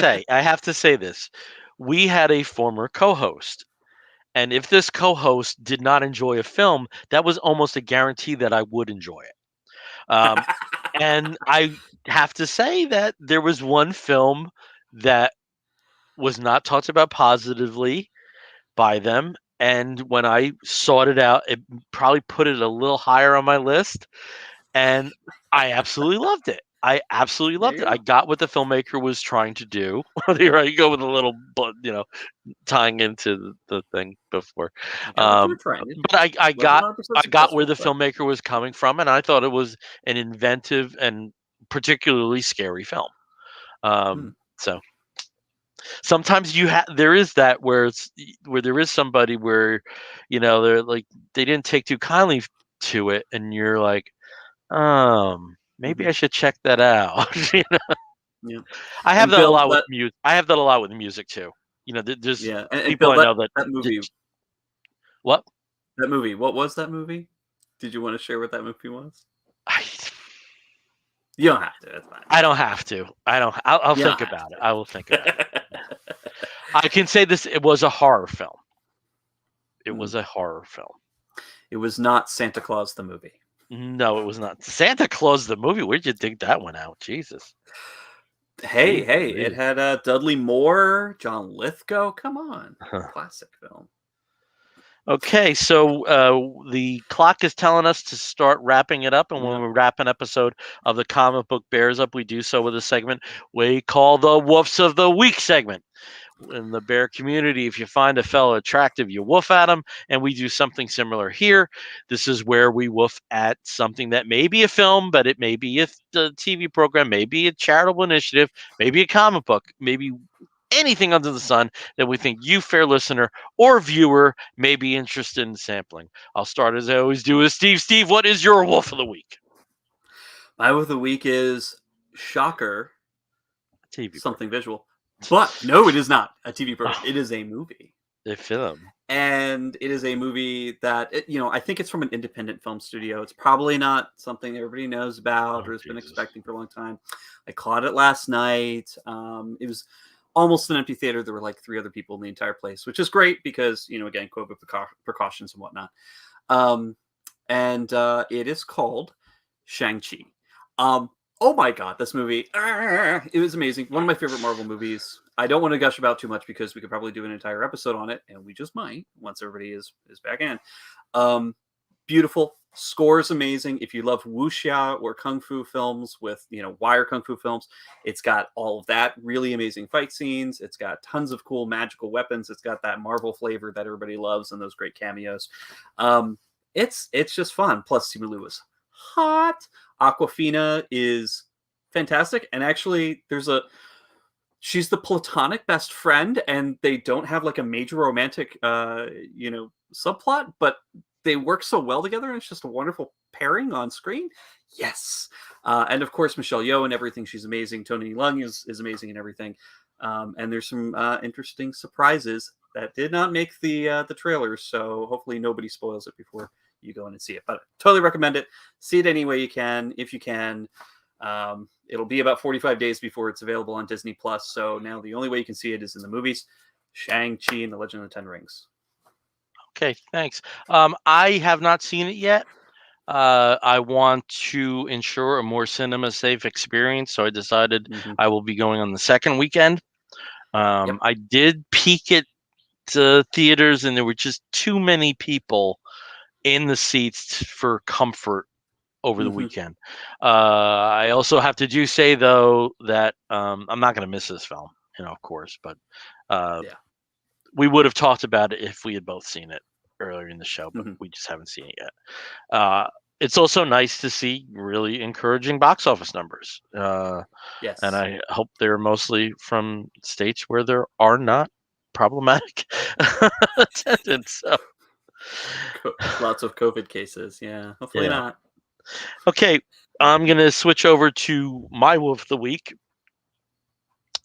say this. We had a former co-host. And if this co-host did not enjoy a film, that was almost a guarantee that I would enjoy it. And I have to say that there was one film that was not talked about positively by them. And when I sought it out, it probably put it a little higher on my list. And I absolutely loved it. I absolutely loved it. I got what the filmmaker was trying to do. Here I go with a little, you know, tying into the thing before. But I got where the filmmaker was coming from, and I thought it was an inventive and particularly scary film. So sometimes there is that where there is somebody where, you know, they're like, they didn't take too kindly to it, and you're like, maybe I should check that out. You know? Yeah. I have that a lot with music. I have that a lot with music too. You know, there's people I know that movie. What? That movie. What was that movie? Did you want to share what that movie was? You don't have to. That's fine. I don't have to. I'll think about it. I will think about it. I can say this: it was a horror film. It was a horror film. It was not Santa Claus the movie. No, it was not Santa Claus the movie. Where'd you dig that one out? Jesus. Hey, it had Dudley Moore, John Lithgow. Come on, classic film. Okay, so the clock is telling us to start wrapping it up, and when we wrap an episode of the Comic Book Bears up, we do so with a segment we call the Woofs of the Week segment. In the bear community, if you find a fellow attractive, you woof at him, and we do something similar here. This is where we woof at something that may be a film, but it may be a TV program, maybe a charitable initiative, maybe a comic book, maybe anything under the sun that we think you, fair listener or viewer, may be interested in sampling. I'll start as I always do with Steve. Steve, what is your woof of the week? My woof of the week is, shocker, TV something visual. But no, it is not a TV program. It is a movie. A film. And it is a movie that, you know, I think it's from an independent film studio. It's probably not something everybody knows about or has been expecting for a long time. I caught it last night. It was almost an empty theater. There were like 3 other people in the entire place, which is great because, you know, again, COVID precautions and whatnot. And it is called Shang Chi. Oh my God, this movie, it was amazing. One of my favorite Marvel movies. I don't want to gush about too much because we could probably do an entire episode on it, and we just might once everybody is back in. Beautiful. Score is amazing. If you love wuxia or kung fu films with, you know, wire kung fu films, it's got all of that really amazing fight scenes. It's got tons of cool magical weapons. It's got that Marvel flavor that everybody loves and those great cameos. It's just fun. Plus, Simu Liu is hot. Aquafina is fantastic, and actually she's the platonic best friend, and they don't have like a major romantic subplot, but they work so well together, and it's just a wonderful pairing on screen. Yes. And of course, Michelle Yeoh and everything, she's amazing. Tony Leung is amazing and everything. And there's some interesting surprises that did not make the trailers, so hopefully nobody spoils it before you go in and see it. But totally recommend it. See it any way you can, if you can. It'll be about 45 days before it's available on Disney Plus. So now the only way you can see it is in the movies. Shang Chi and the Legend of the Ten Rings. Okay, thanks. I have not seen it yet. I want to ensure a more cinema safe experience, so I decided I will be going on the second weekend. I did peek at theaters, and there were just too many people in the seats for comfort over the weekend. I also have to say though that I'm not going to miss this film, of course, but we would have talked about it if we had both seen it earlier in the show, but we just haven't seen it yet. It's also nice to see really encouraging box office numbers. Yes. And I hope they're mostly from states where there are not problematic attendance. So. Lots of COVID cases. Yeah, hopefully not. Okay, I'm going to switch over to my Wolf of the Week.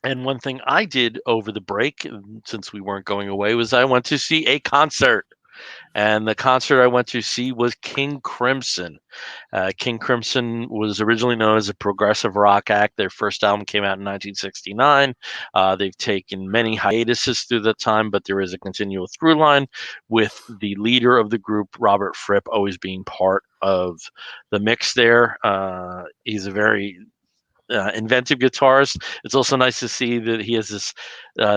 And one thing I did over the break, since we weren't going away, was I went to see a concert. And the concert I went to see was King Crimson. King Crimson was originally known as a progressive rock act. Their first album came out in 1969. They've taken many hiatuses through that time, but there is a continual through line with the leader of the group, Robert Fripp, always being part of the mix there. He's a very inventive guitarist. It's also nice to see that he has this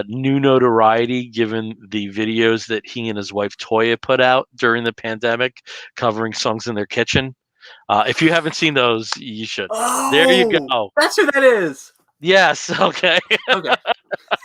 new notoriety given the videos that he and his wife Toya put out during the pandemic, covering songs in their kitchen. If you haven't seen those, you should. Oh, there you go. That's who that is. Yes. Okay. Okay.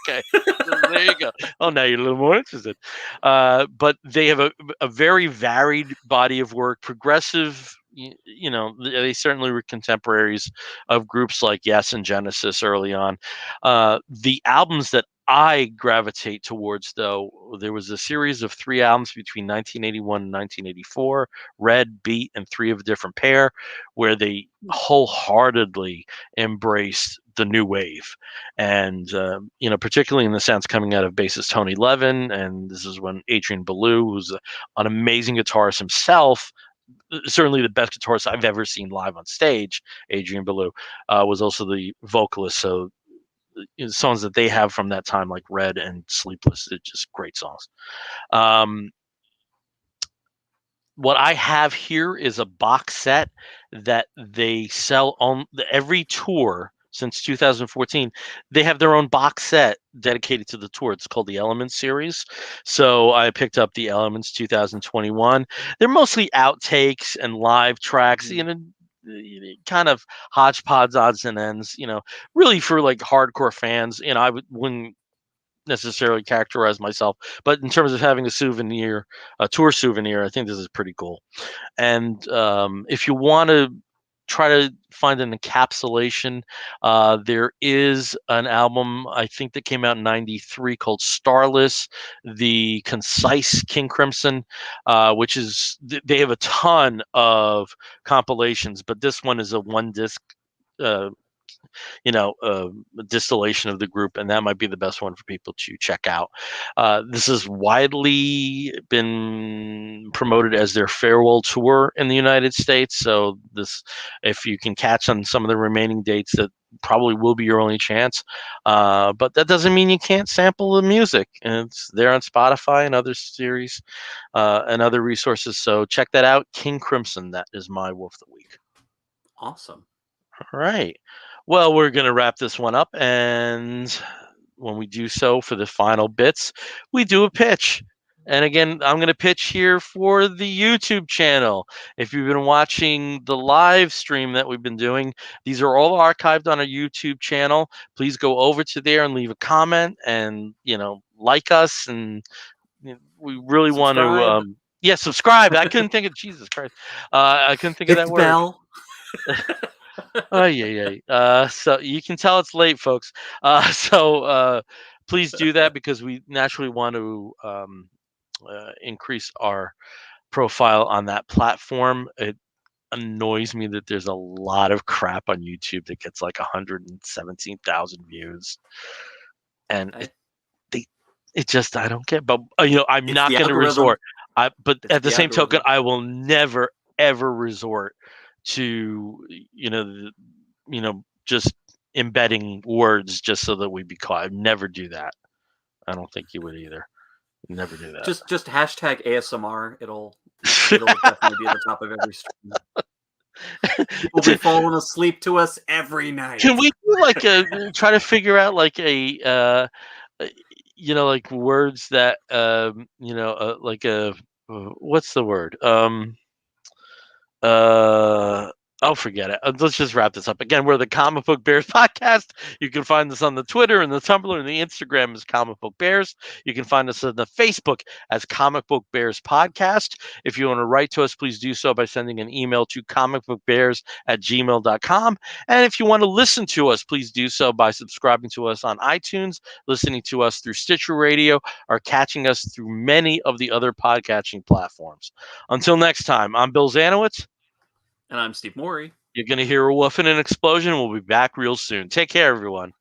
Okay. There you go. Oh, now you're a little more interested. But they have a very varied body of work, progressive. They certainly were contemporaries of groups like Yes and Genesis early on. The albums that I gravitate towards, though, there was a series of 3 albums between 1981 and 1984, Red, Beat, and Three of a Different Pair, where they wholeheartedly embraced the new wave. And, particularly in the sense coming out of bassist Tony Levin, and this is when Adrian Belew, who's an amazing guitarist himself, certainly the best guitarist I've ever seen live on stage, Adrian Belew, was also the vocalist. So songs that they have from that time, like Red and Sleepless, they're just great songs. What I have here is a box set that they sell on every tour since 2014. They have their own box set dedicated to the tour. It's called the Elements series. So I picked up the Elements 2021. They're mostly outtakes and live tracks, kind of hodgepodge odds and ends, really for like hardcore fans. I wouldn't necessarily characterize myself, but in terms of having a tour souvenir, I think this is pretty cool. And if you want to try to find an encapsulation, there is an album I think that came out in '93 called Starless, the concise King Crimson, which is they have a ton of compilations, but this one is a one disc distillation of the group, and that might be the best one for people to check out. This has widely been promoted as their farewell tour in the United States. So if you can catch on some of the remaining dates, that probably will be your only chance. But that doesn't mean you can't sample the music. And it's there on Spotify and other series and other resources. So check that out. King Crimson, that is my Wolf of the Week. Awesome. All right. Well, we're going to wrap this one up, and when we do so for the final bits, we do a pitch. And again, I'm going to pitch here for the YouTube channel. If you've been watching the live stream that we've been doing, these are all archived on our YouTube channel. Please go over to there and leave a comment and, like us. And we really want to, subscribe. I couldn't think of, Jesus Christ. I couldn't think of that word. Bell. Oh yeah. So you can tell it's late, folks. So please do that, because we naturally want to increase our profile on that platform. It annoys me that there's a lot of crap on YouTube that gets like 117,000 views, and I don't get. But I'm not going to resort. But It's at the the same token, algorithm. I will never ever resort to just embedding words just so that we be caught. I'd never do that. I don't think you would either. Never do that. Just hashtag ASMR. It'll definitely be at the top of every stream. People be falling asleep to us every night. Can we do like try to figure out like a like words that like a what's the word? I'll forget it. Let's just wrap this up. Again, we're the Comic Book Bears podcast. You can find us on the Twitter and the Tumblr and the Instagram as Comic Book Bears. You can find us on the Facebook as Comic Book Bears Podcast. If you want to write to us, please do so by sending an email to comicbookbears@gmail.com. And if you want to listen to us, please do so by subscribing to us on iTunes, listening to us through Stitcher Radio, or catching us through many of the other podcatching platforms. Until next time, I'm Bill Zanowitz. And I'm Steve Morey. You're going to hear a woof and an explosion. We'll be back real soon. Take care, everyone.